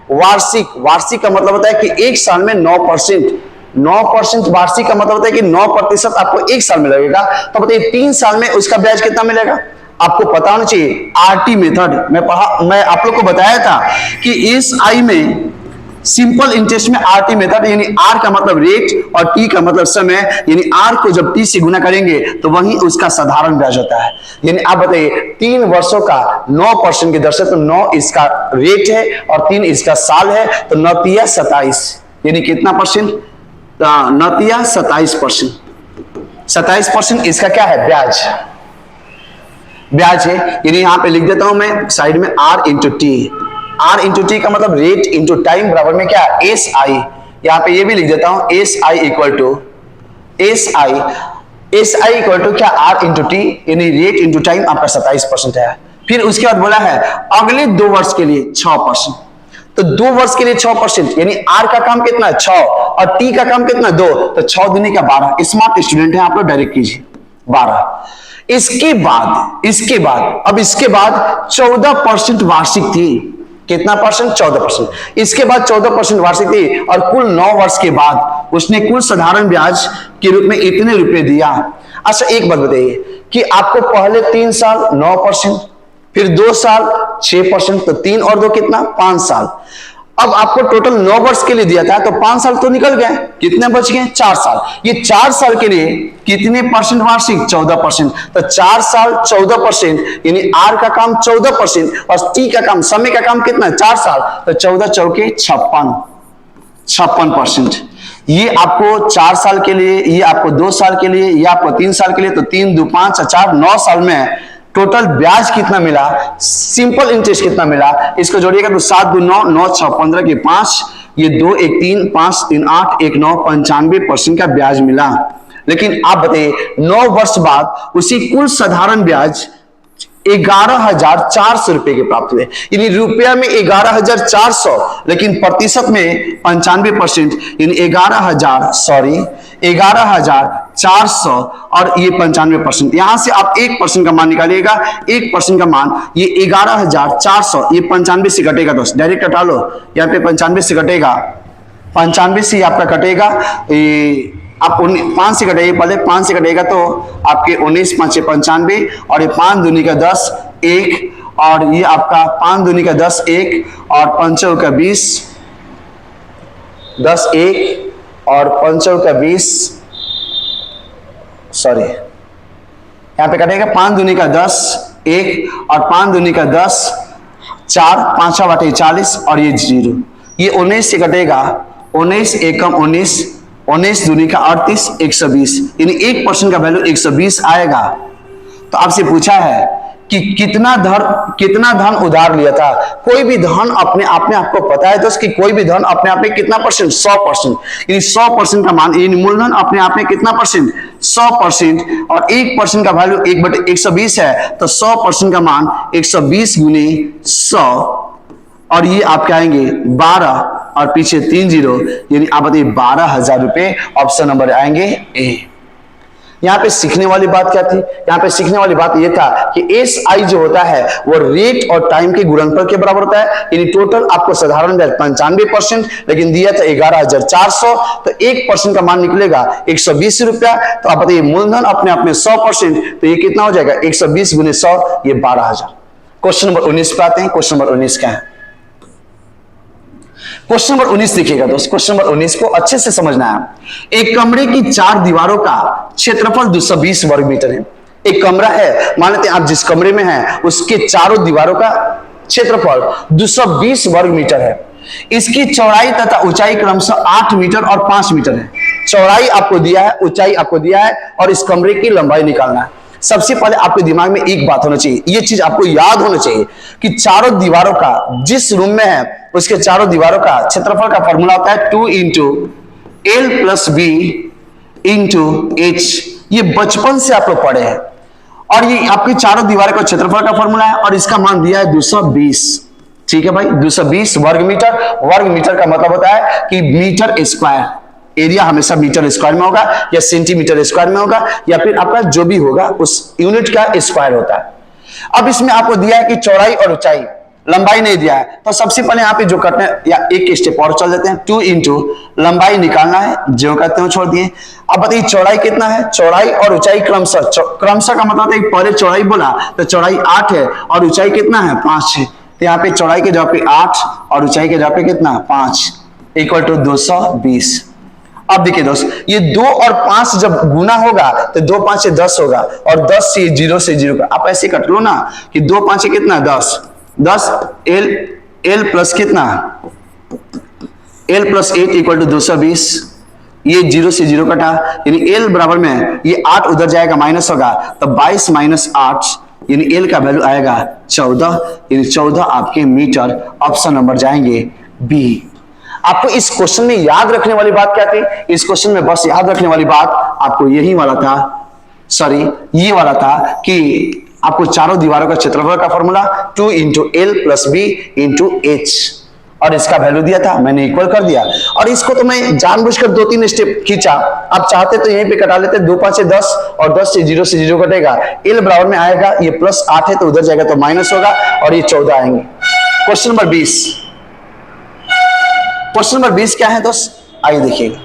वार्षिक का मतलब होता है कि 1 साल में 9% वार्षिक का मतलब होता है कि 9% आपको 1 साल में लगेगा। तो बताइए 3 साल में उसका ब्याज कितना मिलेगा? आपको पता होना चाहिए आरटी मेथड। मैं आप लोग को बताया था कि इस आई में सिंपल इंटरेस्ट में आरटी मेथड, यानी आर का मतलब रेट और टी का मतलब समय, यानी आर को जब टी से गुना करेंगे तो वही उसका साधारण ब्याज होता है। यानी आप बताइए 3 वर्षों का 9% की दर से, तो 9 इसका रेट है और 3 इसका साल है, तो 9 तिया 27, यानी कितना परसेंट? 9 तिया 27%। 27% इसका क्या है? ब्याज है। यानी यहां पे लिख देता हूं मैं साइड में आर इंटू टी का मतलब रेट इंटू टाइम बराबर में क्या? S I. यहां पे ये भी लिख देता हूं एस आई इक्वल टू क्या? आर इंटू टी, यानी रेट इंटू टाइम आपका 27% है। फिर उसके बाद बोला है अगले 2 वर्ष के लिए 6%। तो 2 वर्ष के लिए 6%, यानी आर का काम कितना? 6, और टी का काम कितना? 2, तो 6 दूनी का 12। स्मार्ट स्टूडेंट है आप लोग, डायरेक्ट कीजिए 12। इसके बाद 14% वार्षिक थी। कितना परसेंट? 14%। इसके बाद 14% वार्षिक थी, और कुल 9 वर्ष के बाद उसने कुल साधारण ब्याज के रूप में इतने रुपए दिया। अच्छा एक बात बताइए कि आपको पहले 3 साल 9%, फिर 2 साल 6%, तो 3 और 2 कितना? 5 साल। अब आपको टोटल 9 वर्ष के लिए दिया था, तो 5 साल तो निकल गए, कितने बच गए? 4 साल। ये 4 साल के लिए कितने परसेंट वार्षिक? 14%। तो 4 साल 14%, यानी आर का काम 14% और टी का काम, समय का काम कितना? 4 साल, तो 14 चौके 56%। ये आपको 4 साल के लिए, ये आपको 2 साल के लिए, ये आपको 3 साल के लिए, तो 3 2 5 4 9 साल में टोटल ब्याज कितना मिला? सिंपल इंटरेस्ट कितना मिला? इसको जोड़िएगा तो 7 2 9 9 6 15 के 5, ये 2 1 3 5 3 8 1 9, 95% का ब्याज मिला। लेकिन आप बताइए 9 वर्ष बाद उसी कुल साधारण ब्याज 11,400 रुपए के प्राप्त हुए, यानी रुपया में 11,400, लेकिन प्रतिशत में 95%, यानी 11,400 और ये 95%। यहां से आप 1% का मान निकालिएगा। 1% का मान ये 11,400, ये 95 से कटेगा दोस्त, डायरेक्ट कटा लो। यहाँ पे 95 से कटेगा, 95 से आपका कटेगा, आप 5 से कटेगा, पहले 5 से कटेगा तो आपके 19 5 95 और ये 5 दूनी का 10 1 और ये आपका 5 दूनी का 10 1 और 5 का 20 10 1 और 5 का 20, सॉरी यहाँ पे कटेगा 5 दूनी का 10 1 और 5 दूनी का 10 4 5 बटे 40 और ये 0, ये 19 से कटेगा, 19 एकम 19, 19 दूनी का 38 120, यानी 1% का वैल्यू 120 आएगा। तो आपसे पूछा है कि कितना धन उधार लिया था। कोई भी धन अपने आप में आपको पता है दोस्त कि कोई भी धन अपने आप में कितना परसेंट, 100%, यानी 100% का मान, यानी मूलधन अपने आप में कितना परसेंट, 100%, और 1% का वैल्यू 1/120 है, तो 100% का मान 120 गुने 100 और ये आपके आएंगे 12 और पीछे 3 0, यानी आप बताइए 12,000 रुपए। ऑप्शन नंबर आएंगे ए। यहाँ पे सीखने वाली बात क्या थी? यहाँ पे सीखने वाली बात यह था कि SI जो होता है वो रेट और टाइम के गुणनफल के बराबर होता है, यानी टोटल आपको साधारण ब्याज 95%, लेकिन दिया था 11,400, तो 1% का मान निकलेगा 120 रुपया। तो आप बताइए मूलधन अपने आप में 100%, तो ये कितना हो जाएगा 120 गुने 100, ये 12,000। क्वेश्चन नंबर 19 पे आते हैं। क्वेश्चन नंबर 19 क्या है? क्वेश्चन नंबर 19 देखिएगा दोस्त, क्वेश्चन नंबर 19 को अच्छे से समझना है। एक कमरे की 4 दीवारों का क्षेत्रफल 220 वर्ग मीटर है। एक कमरा है, मान लेते हैं आप जिस कमरे में हैं उसके चारों दीवारों का क्षेत्रफल 220 वर्ग मीटर है। इसकी चौड़ाई तथा ऊंचाई क्रमशः 8 मीटर और 5 मीटर है। चौड़ाई आपको दिया है, ऊंचाई आपको दिया है और इस कमरे की लंबाई निकालना है। सबसे पहले आपके दिमाग में एक बात होना चाहिए, ये चीज आपको याद होना चाहिए कि चारों दीवारों का, जिस रूम में है उसके चारों दीवारों का क्षेत्रफल का फॉर्मूला होता है 2 × L + B × H। ये बचपन से आप लोग पढ़े हैं और ये आपकी चारों दीवारों का क्षेत्रफल का फॉर्मूला है और इसका मान दिया है 220। ठीक है भाई, 220 वर्ग मीटर। वर्ग मीटर का मतलब होता है कि मीटर स्क्वायर, एरिया हमेशा मीटर स्क्वायर में होगा या सेंटीमीटर स्क्वायर में होगा या फिर आपका जो भी होगा उस यूनिट का स्क्वायर होता है। अब इसमें आपको दिया है कि चौड़ाई और ऊंचाई, लंबाई नहीं दिया है, तो सबसे पहले यहाँ पे जो करते हैं या एक स्टेप और चल जाते हैं। 2 × लंबाई निकालना है, जो करते हैं छोड़ दिए। अब बताइए चौड़ाई कितना है? चौड़ाई और ऊंचाई क्रमशः, क्रमशः का मतलब है पहले चौड़ाई बोला तो चौड़ाई 8 है और ऊंचाई कितना है 5 है, तो यहाँ पे चौड़ाई के जगह पे 8 और ऊंचाई के जगह पे कितना 5 = 220। अब देखिए दोस्त, ये 2 और 5 जब गुना होगा तो 2 5 से 10 होगा और 10 से 0 से 0 का आप ऐसे कट लो ना कि 2 5 से कितना 10 L प्लस कितना L + 8 = 220। ये 0 से 0 कटा, यानी L बराबर में ये 8 उधर जाएगा माइनस होगा, तो 22 - 8 यानी L का वैल्यू आएगा 14, यानी 14 आपके मीटर। ऑप्शन नंबर जाएंगे बी। आपको इस क्वेश्चन में याद रखने वाली बात क्या थी? इस क्वेश्चन में बस याद रखने वाली बात आपको यही वाला था, सॉरी ये वाला था कि आपको चारों दीवारों का क्षेत्रफल का फॉर्मूला 2 × L + B × H और इसका वैल्यू दिया था, मैंने इक्वल कर दिया। और इसको तो मैं जानबूझकर 2-3 स्टेप खींचा, आप चाहते तो यहीं पे कटा लेते, 2 5 से 10 और 10 से 0 से 0 कटेगा। L बराबर में आएगा, ये +8 है तो उधर जाएगा तो माइनस होगा और ये 14 आएंगे। Question number 20। क्वेश्चन नंबर 20 क्या है दोस्त? आइए देखिएगा।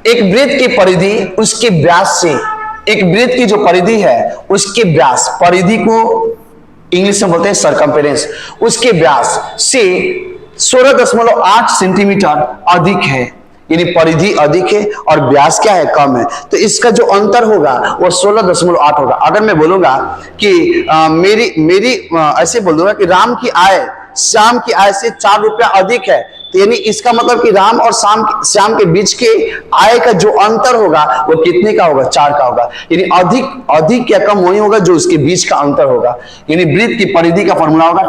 एक वृत्त की परिधि उसके व्यास से, एक वृत्त की जो परिधि है उसके व्यास, परिधि को इंग्लिश में बोलते हैं सरकमफेरेंस, उसके व्यास से 16.8 सेंटीमीटर अधिक है, यानी परिधि अधिक है और व्यास क्या है कम है, तो इसका जो अंतर होगा वो 16.8 होगा। अगर मैं बोलूंगा कि मेरी ऐसे बोल दूंगा कि राम की आय श्याम की आय से 4 रुपया अधिक है, तो यानी इसका मतलब कि राम और श्याम के बीच के आय का जो अंतर होगा वो कितने का होगा? 4 का होगा, यानी अधिक या कम वही होगा जो उसके बीच का अंतर होगा। यानी वृत्त की परिधि का फॉर्मूला होगा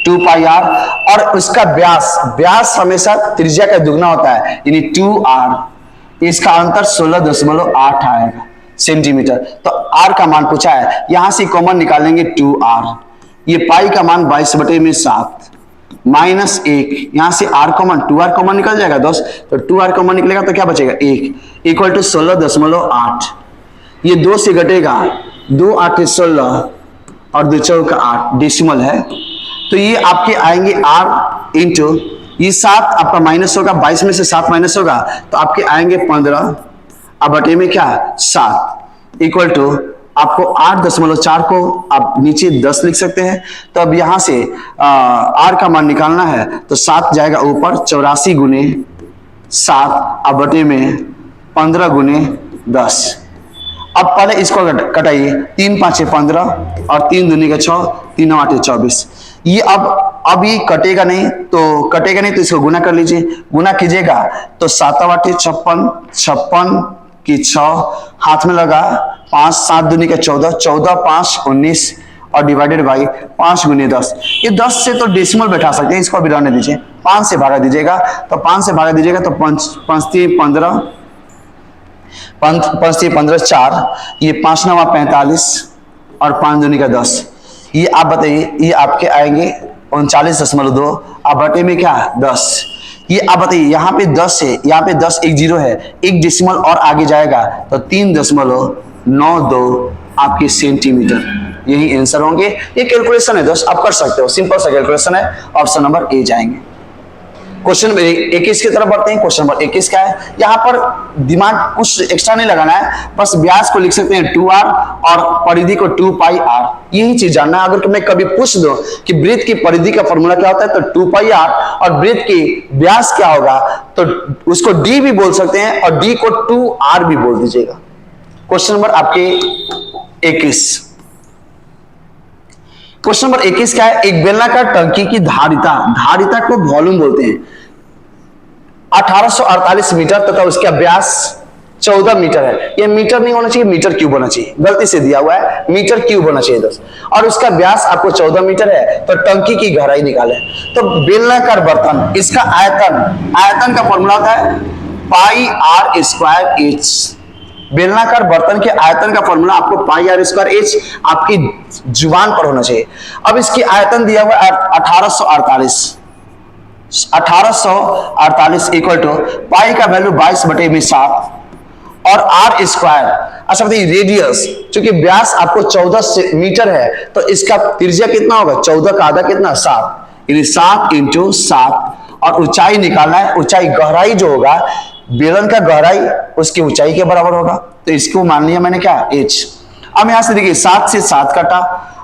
2πr और उसका व्यास हमेशा त्रिज्या का दुगना होता है, यानी 2r। इसका अंतर 16.8 आएगा सेंटीमीटर। तो r का मान पूछा है, यहां से कॉमन निकालेंगे 2r, ये पाई का मान 22/7 -1, यहां से r कॉमन, 2r कॉमन निकल जाएगा दोस्त, तो 2r कॉमन निकलेगा तो क्या बचेगा 1, इक्वल टू 16.8। ये 2 से घटेगा, 2 8 16 और 2 चौका 8 डेसिमल है, तो ये आपके आएंगे r इंटू ये 7 आपका माइनस होगा, 22 में से 7 माइनस होगा तो आपके आएंगे 15, अब बटे में क्या 7, इक्वल टू आपको 8.4 को आप नीचे 10 लिख सकते हैं। तो अब यहां से r का मान निकालना है तो 7 जाएगा ऊपर, 84 गुने 7 अब बटे में 15 गुने 10। अब पहले इसको कटाइए, 3 5 15 और 3 दूनी का 6, 3 8 24। ये अब ये कटेगा नहीं तो इसको गुना कर लीजिए, गुना कीजिएगा तो 7 8 56, 56 की 6 हाथ में लगा, 5 7 दूनी का 14, 14 5 19 और डिवाइडेड बाई 5 गुने 10। ये 10 से तो डेसिमल बैठा सकते हैं, इसको भी रहने दीजिए, 5 से भागा दीजिएगा, तो 5 से भागा दीजिएगा तो 5 3 15, 5 3 15 4, ये 5 9 45 और 5 दूनी का 10। ये आप बताइए, ये आपके आएंगे 39.2, अब बटे में क्या 10। ये आप बताइए, यहाँ पे 10 है, यहाँ पे 10 एक 0 है, एक डेसिमल और आगे जाएगा तो 3.92 आपके सेंटीमीटर, यही आंसर होंगे। ये कैलकुलेशन है दोस्त, आप कर सकते हो, सिंपल सा कैलकुलेशन है। ऑप्शन नंबर ए जाएंगे। क्वेश्चन नंबर 21 की तरफ बढ़ते हैं। क्वेश्चन नंबर 21 क्या है, यहाँ पर दिमाग कुछ एक्स्ट्रा नहीं लगाना है, बस व्यास को लिख सकते हैं 2r और परिधि को 2πr, यही चीज जानना है। अगर मैं कभी पूछ दूं कि वृत्त की परिधि का फॉर्मूला क्या होता है तो 2πr, और वृत्त की व्यास क्या होगा तो उसको d भी बोल सकते हैं और d को 2r भी बोल दीजिएगा। क्वेश्चन नंबर आपके 21, क्वेश्चन नंबर 21 क्या है, एक बेलनाकार टंकी की धारिता को वॉल्यूम बोलते हैं 1848 मीटर तथा उसका व्यास 14 मीटर है। यह मीटर नहीं होना चाहिए, मीटर क्यूब होना चाहिए, गलती से दिया हुआ है, मीटर क्यूब होना चाहिए दोस्त। और उसका व्यास आपको 14 मीटर है, तो टंकी की गहराई निकाले। तो बेलनाकार बर्तन, इसका आयतन का फॉर्मूला होता है पाई r स्क्वायर एच। बेलनाकार बर्तन के आयतन का फॉर्मूला आपको पाई r स्क्वायर एच आपकी जुबान पर होना चाहिए। अब इसकी आयतन दिया हुआ 1848 इक्वल टू पाई का वैल्यू 22/7 और r स्क्वायर। अच्छा बताइए रेडियस, क्योंकि व्यास आपको 14 मीटर है तो इसका त्रिज्या कितना होगा, 14 का आधा कितना 7, यानी 7 × 7। और ऊंचाई निकालना है, ऊंचाई गहराई जो होगा बेलन का गहराई उसकी ऊंचाई के बराबर होगा, तो इसको मान लिया मैंने क्या h। अब यहां से देखिए 7 से 7 कटा,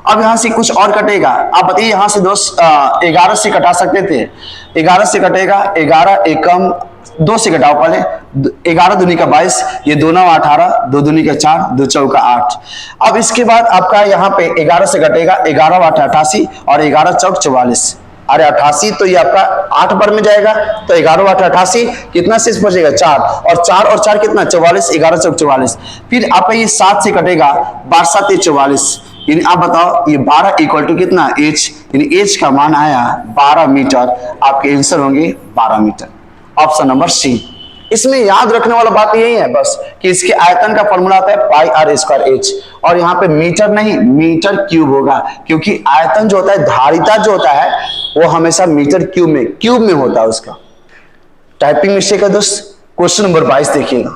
अब यहां से कुछ और कटेगा। आप बताइए यहां से 11 से कटा सकते थे, 11 से कटेगा, 11 एकम 2 से घटाओ पहले, 11 दूनी का 22, ये 2 9 18, 2 दूनी का 4, 2 चौका 8। अब इसके बाद आपका यहाँ पे 11 से घटेगा, 11 8 88 और 11 चौक 44, अरे 88 तो ये आपका 8 बार में जाएगा, तो 11 8 88 कितना शेष बचेगा 4, और 4 और 4 कितना 44, 11 चौक 44। फिर आपका ये 7 से कटेगा, 12 7 44, यानी आप बताओ ये 12 इक्वल टू कितना h, यानी h का मान आया 12 मीटर। आपके आंसर होंगे 12 मीटर, ऑप्शन नंबर सी। इसमें याद रखने वाला बात यही है बस कि इसके आयतन का फॉर्मूला आता है पाई r स्क्वायर एच, और यहाँ पे मीटर नहीं मीटर क्यूब होगा, क्योंकि आयतन जो होता है, धारिता जो होता है वो हमेशा मीटर क्यूब में होता है उसका। टाइपिंग मिस्टेक है दोस्त। क्वेश्चन नंबर 22 देखिएगा,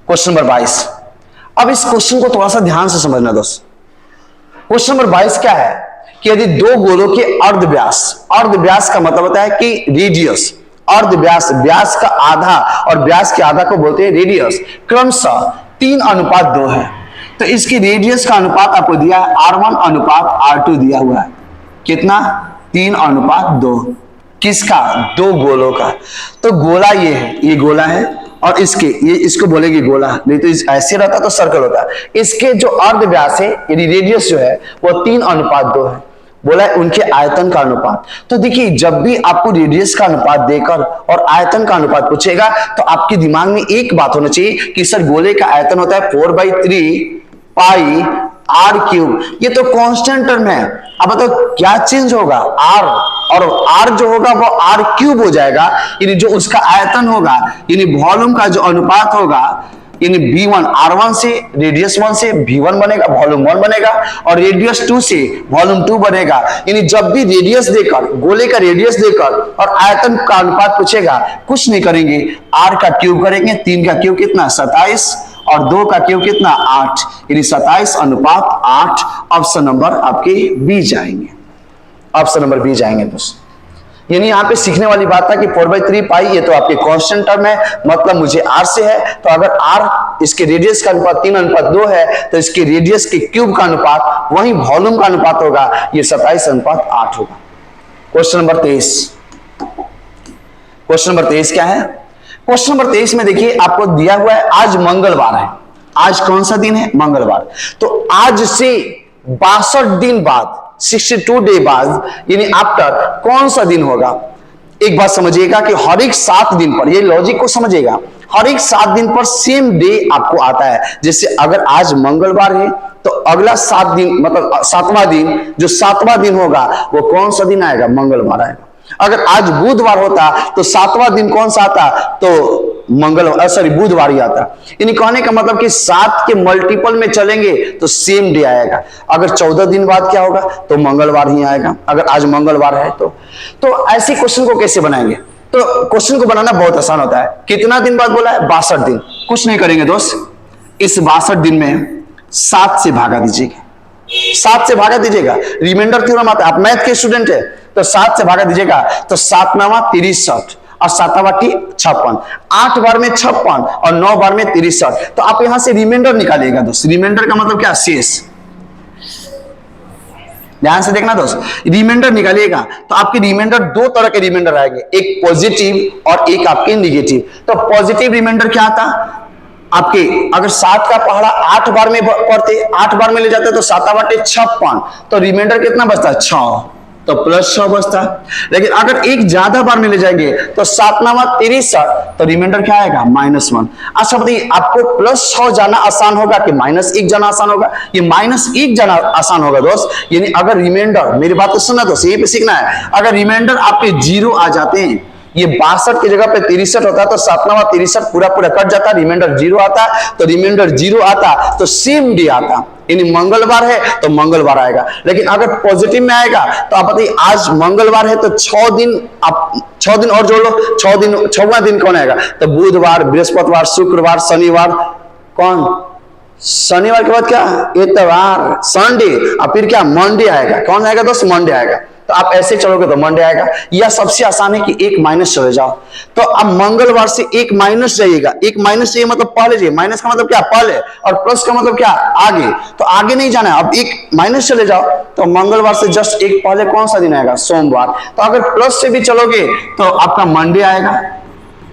क्वेश्चन नंबर 22। अब इस क्वेश्चन को थोड़ा सा ध्यान से समझना दोस्त। क्वेश्चन नंबर 22 क्या है कि यदि दो गोलों के अर्धव्यास का मतलब होता है कि रेडियस, अर्धव्यास व्यास का आधा और व्यास के आधा को बोलते हैं रेडियस, क्रमशः 3:2 है। तो इसकी रेडियस का अनुपात आपको दिया है R1:R2 दिया हुआ है, कितना 3:2। किसका, दो गोलों का। तो गोला ये है, ये गोला है, और इसको बोलेगी गोला, नहीं तो ऐसे रहता तो सर्कल होता। इसके जो अर्धव्यास है यानी रेडियस जो है वो 3:2 है, बोला है उनके आयतन का अनुपात। तो देखिए जब भी आपको रेडियस का अनुपात देकर और आयतन का अनुपात पूछेगा तो आपके दिमाग में एक बात होना चाहिए कि सर गोले का आयतन होता है 4/3 पाई r³। ये तो कांस्टेंट टर्म है। अब बताओ क्या चेंज होगा, r, और r जो होगा वो r³ हो जाएगा, यानी जो उसका आयतन होगा यानी वॉल्यूम का जो अनुपात होगा यानी V1 R1 से रेडियस 1 से V1 बनेगा, वॉल्यूम 1 बनेगा, और रेडियस 2 से वॉल्यूम 2 बनेगा। यानी जब भी रेडियस देकर, गोले का रेडियस देकर और आयतन का अनुपात पूछेगा, कुछ नहीं करेंगे, R का क्यूब करेंगे, 3 का क्यूब कितना 27 और 2 का क्यूब कितना 8, यानी 27:8। ऑप्शन नंबर आपके बी जाएंगे, ऑप्शन नंबर बी जाएंगे दोस्तों। यानी यहाँ पे सीखने वाली बात था कि 4/3 पाई ये तो आपके कांस्टेंट टर्म है, मतलब मुझे r से है, तो अगर r इसके रेडियस का अनुपात 3:2 है तो इसके रेडियस के क्यूब का अनुपात वही वॉल्यूम का अनुपात होगा, ये 27:8 होगा। क्वेश्चन नंबर 23, क्वेश्चन नंबर 23 क्या है? क्वेश्चन नंबर 23 में देखिए आपको दिया हुआ है आज मंगलवार है। आज कौन सा दिन है? मंगलवार। तो आज से 62 दिन बाद, 62 डे बाद, यानी आफ्टर कौन सा दिन होगा? एक बात समझिएगा कि हर एक 7 दिन पर, ये लॉजिक को समझिएगा, हर एक 7 दिन पर सेम डे आपको आता है। जैसे अगर आज मंगलवार है तो अगला 7 दिन, मतलब 7वां दिन, जो 7वां दिन होगा वो कौन सा दिन आएगा? मंगलवार आएगा। अगर आज बुधवार होता तो 7वां दिन कौन सा आता? तो मंगलवार, सॉरी बुधवार ही आता। यानी कहने का मतलब कि 7 के मल्टीपल में चलेंगे तो सेम डे आएगा। अगर 14 दिन बाद क्या होगा? तो मंगलवार ही आएगा, अगर आज मंगलवार है तो ऐसे क्वेश्चन को कैसे बनाएंगे? तो क्वेश्चन को बनाना बहुत आसान होता है। कितना दिन बाद बोला है? 62 दिन। कुछ नहीं करेंगे दोस्त, इस 62 दिन में 7 से भागा दीजिएगा, 7 से भागा दीजिएगा। रिमाइंडर थ्योरम आता है, आप मैथ के स्टूडेंट है तो 7 से भागा दीजिएगा, तो 7 9 63 और 7 56, 8 बार में 56 और 9 बार में 63। तो आप यहां से रिमाइंडर निकालिएगा दोस्त। रिमाइंडर का मतलब क्या? शेष। ध्यान से देखना दोस्त, रिमाइंडर निकालिएगा तो आपके रिमाइंडर 2 तरह के रिमाइंडर आएंगे, एक पॉजिटिव और एक आपके निगेटिव। तो पॉजिटिव रिमाइंडर क्या आता? आपके अगर 7 का पहाड़ा 8 बार में पढ़ते, 8 बार में ले जाते तो 7 बटे 56, तो रिमाइंडर कितना बचता? 6, तो +6 बचता। लेकिन अगर एक ज्यादा बार में ले जाएंगे तो 7 9 63, तो रिमाइंडर क्या आएगा? -1। अच्छा बताइए, आपको +6 जाना आसान होगा कि -1 जाना आसान होगा? ये -1 जाना आसान होगा दोस्त। यानी अगर रिमाइंडर, मेरी बात तो सुनना दोस्त, यहीं पे सीखना है, अगर रिमाइंडर आपके 0 आ जाते हैं, ये 62 की जगह पे 63 होता है तो 7 9 63 पूरा कट जाता, रिमाइंडर 0 आता, तो रिमाइंडर 0 आता तो सेम डे आता। यानी मंगलवार है तो मंगलवार आएगा। लेकिन अगर पॉजिटिव में आएगा तो आप बताइए, आज मंगलवार है तो 6 दिन, आप 6 दिन और जोड़ लो, 6 दिन, 6वां दिन कौन आएगा? तो बुधवार, बृहस्पतिवार, शुक्रवार, शनिवार, कौन? शनिवार के बाद क्या? इतवार, संडे, और फिर क्या? मंडे आएगा। कौन आएगा दोस्त? मंडे आएगा। तो आप ऐसे चलोगे तो मंडे आएगा। या सबसे आसान है कि 1 माइनस चले जाओ, तो अब मंगलवार से 1 माइनस जाइएगा। 1 माइनस चाहिए मतलब पहले जाइए, माइनस का मतलब क्या? पहले, और प्लस का मतलब क्या? आगे। तो आगे नहीं जाना है, अब 1 माइनस चले जाओ, तो मंगलवार से जस्ट 1 पहले कौन सा दिन आएगा? सोमवार। तो अगर प्लस से भी चलोगे तो आपका मंडे आएगा,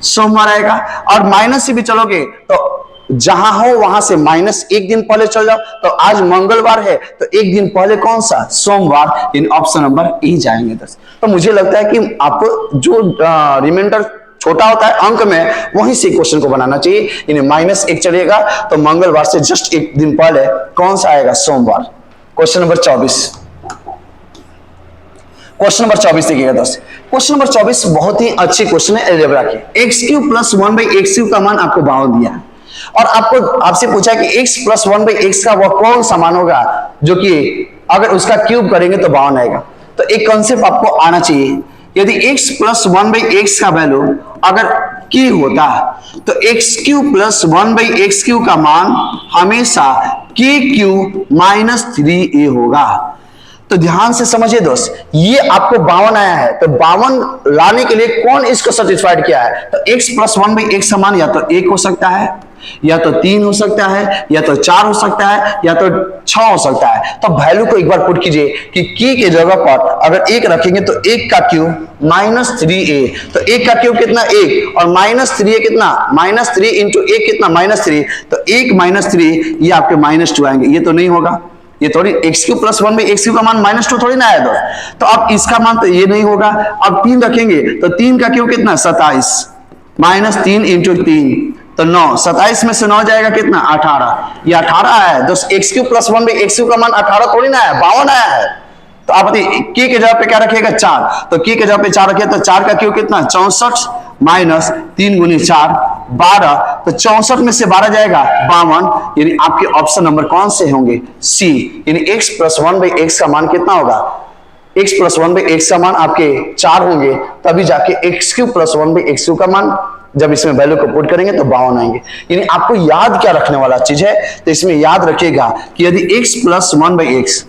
सोमवार आएगा, और माइनस से भी चलोगे तो जहां हो वहां से -1 दिन पहले चल जाओ। तो आज मंगलवार है तो 1 दिन पहले कौन सा? सोमवार। इन ऑप्शन नंबर ई जाएंगे दोस्त। तो मुझे लगता है कि आपको जो रिमाइंडर छोटा होता है अंक में, वहीं से क्वेश्चन को बनाना चाहिए। यानी -1 चलेगा तो मंगलवार से जस्ट 1 दिन पहले कौन सा आएगा? सोमवार। क्वेश्चन नंबर 24, क्वेश्चन नंबर 24 देखिएगा दोस्त। क्वेश्चन नंबर 24 बहुत ही अच्छी क्वेश्चन है अलजेब्रा की। x³ + 1/x³ का मान आपको 52 दिया है और आपसे पूछा है कि x + 1/x का वह कौन सा मान होगा जो कि अगर उसका क्यूब करेंगे तो 52 आएगा। तो एक कॉन्सेप्ट आपको आना चाहिए, यदि x + 1/x का वैल्यू अगर k होता तो x³ + 1/x³ का मान हमेशा k³ - 3a होगा। तो ध्यान से समझिए दोस्त, ये आपको 52 आया है, तो 52 लाने के लिए कौन इसको सेटिस्फाइड किया है? तो x + 1/x का मान या तो 1 हो सकता है, या तो 3 हो सकता है, या तो 4 हो सकता है, या तो 6 हो सकता है। तो वैल्यू को एक बार पुट कीजिए कि k के जगह पर अगर 1 रखेंगे तो 1 का क्यूब -3a, तो 1 का क्यूब कितना? 1, और -3a कितना? -3 × 1 कितना? -3, तो 1 - 3 ये आपके -2 आएंगे। ये तो नहीं होगा, ये थोड़ी x³ + 1/x³ का मान -2 थोड़ी ना आया तो अब इसका मान तो ये नहीं होगा। अब 3 रखेंगे तो 3 का क्यूब कितना? 27, -3 × 3 तो 9, 27 में से 9 जाएगा कितना? 18। ये 18 आया है दोस्त। x³ + 1/x³ का मान 18 थोड़ी ना आया, 52 आया है। तो आप बताइए k के जगह पे क्या रखिएगा? 4, तो k के जगह पे 4 रखिए तो 4 का क्यूब कितना? 64, माइनस 3 गुनी 4 12, तो 64 में से 12 जाएगा 52, यानी आपके ऑप्शन नंबर कौन से होंगे? सी, यानी x प्लस 1/x का मान कितना होगा? x प्लस 1/x का मान आपके 4 होंगे, तभी जाके x³ प्लस 1/x³ का मान जब इसमें वैल्यू को पुट करेंगे तो 52 आएंगे। यानी आपको याद क्या रखने वाला चीज है, तो इसमें याद रखिएगा कि यदि x plus 1/x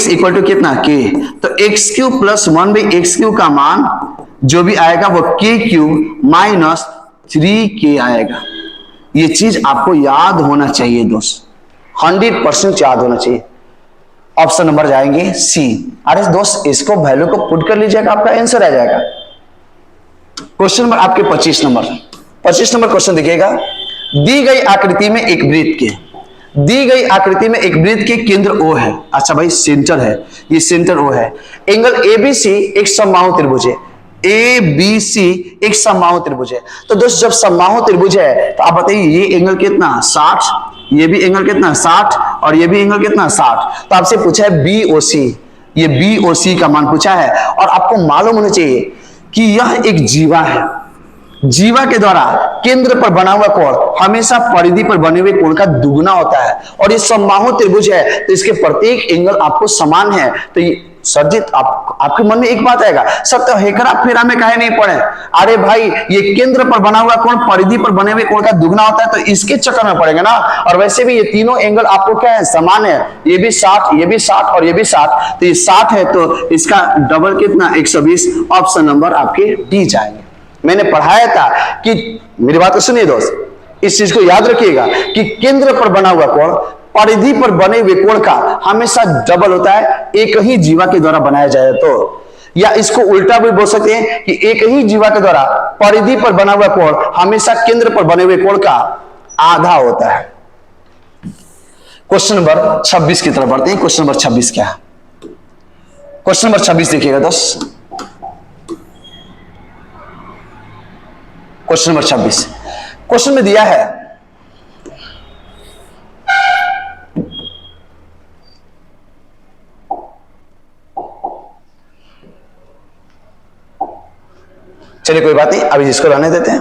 equal to कितना k, तो x³ प्लस 1/x³ का मान जो भी आएगा वो k³ माइनस 3k आएगा। ये चीज आपको याद होना चाहिए दोस्त, 100% याद होना चाहिए। ऑप्शन नंबर जाएंगे सी। अरे दोस्त इसको वैल्यू को पुट कर लीजिएगा, आपका आंसर आ जाएगा। क्वेश्चन नंबर आपके 25 नंबर क्वेश्चन देखिएगा। दी गई आकृति में एक वृत्त के केंद्र O है। अच्छा भाई सेंटर है, ये सेंटर O है। एंगल ABC एक समबाहु त्रिभुज है। ABC एक समबाहु त्रिभुज है। तो दोस्त जब समबाहु त्रिभुज है तो आप बताइए ये एंगल कितना 60, ये भी एंगल कितना 60 और ये भी एंगल कितना 60। तो आपसे पूछा है BOC, ये BOC का मान पूछा है और आपको मालूम होना चाहिए कि यह एक जीवा है। जीवा के द्वारा केंद्र पर बना हुआ कोण हमेशा परिधि पर बने हुए कोण का दुगुना होता है और ये समबाहु त्रिभुज है तो इसके प्रत्येक एंगल आपको समान है। तो ये सर जी आपके मन में एक बात आएगा, सर तो हेकरा फेरा में काहे नहीं पड़े? अरे भाई ये केंद्र पर बना हुआ कोण परिधि पर बने हुए कोण का दुगुना होता है तो इसके चक्कर में पड़ेगा ना। और वैसे भी ये तीनों एंगल आपको क्या है? समान है। ये भी 60, ये भी 60 और ये भी 60, तो ये 60 है तो इसका डबल कितना 120। ऑप्शन नंबर आपके डी जाएंगे। मैंने पढ़ाया था कि मेरी बात को सुनिए दोस्त, इस चीज को याद रखिएगा कि केंद्र पर बना हुआ कोण परिधि पर बने हुए कोण का हमेशा डबल होता है, एक ही जीवा के द्वारा बनाया जाए तो। या इसको उल्टा भी बोल सकते हैं कि एक ही जीवा के द्वारा परिधि पर बना हुआ कोण हमेशा केंद्र पर बने हुए कोण का आधा होता है। क्वेश्चन नंबर 26 की तरफ बढ़ते हैं। क्वेश्चन नंबर 26 क्या है? क्वेश्चन नंबर 26 देखिएगा दोस्त। क्वेश्चन नंबर 26 क्वेश्चन में दिया है चलिए कोई बात नहीं, अभी जिसको रहने देते हैं।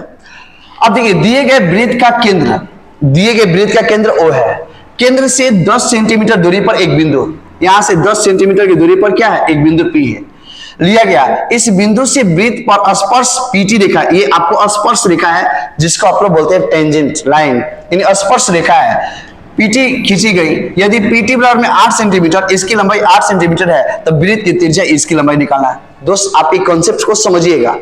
अब देखिए दिए गए वृत्त का केंद्र O है। केंद्र से 10 सेंटीमीटर दूरी पर एक बिंदु, यहां से 10 सेंटीमीटर की दूरी पर क्या है? एक बिंदु P है लिया गया। इस बिंदु से वृत्त पर स्पर्श PT रेखा, ये आपको स्पर्श रेखा है जिसको आप लोग बोलते हैं टेंजेंट लाइन, यानी स्पर्श रेखा है। PT खींची गई। यदि PT बराबर में 8 सेंटीमीटर, इसकी लंबाई 8 सेंटीमीटर है तो वृत्त की त्रिज्या इसकी लंबाई निकालना है। दोस्त आप एक कॉन्सेप्ट को समझिएगा,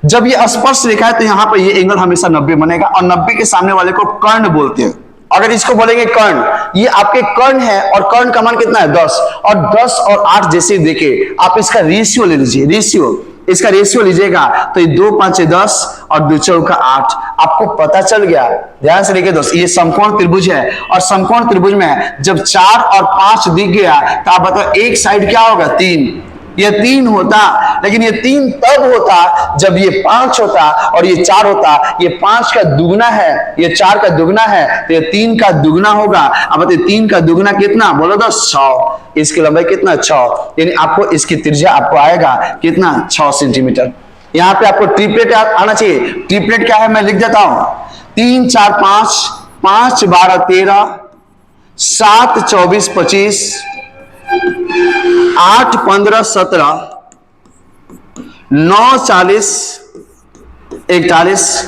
जब ये स्पर्श रेखा है तो यहां पर ये एंगल हमेशा 90 बनेगा और 90 के सामने वाले को कर्ण बोलते हैं। अगर इसको बोलेंगे कर्ण, ये आपके कर्ण है और कर्ण का मान कितना है 10, और 10 और 8 जैसे देखे आप इसका रेशियो ले लीजिए, इसका रेशियो लीजिएगा तो ये 2 5 10 और 2 4 8, आपको पता चल गया। ध्यान से देखिए दोस्त, ये समकोण त्रिभुज है और समकोण त्रिभुज में जब 4 और 5 दिख गया तो आप बताओ एक साइड क्या होगा? 3। ये 3 होता, लेकिन ये 3 तब होता जब ये 5 होता और ये 4 होता। ये 5 का दुगना है, ये 4 का दुगना है तो ये 3 का दुगना होगा। अब बताइए 3 का दुगना कितना? बोलो तो 6। इसकी लंबाई कितना? 6, यानी आपको इसकी त्रिज्या आपको आएगा कितना? 6 सेंटीमीटर। यहाँ पे आपको ट्रिपलेट आना चाहिए। ट्रिपलेट क्या है मैं लिख देता हूं, 3 4 5, 5 12 13, 7 24 25, 8 15 17, 9 40 41,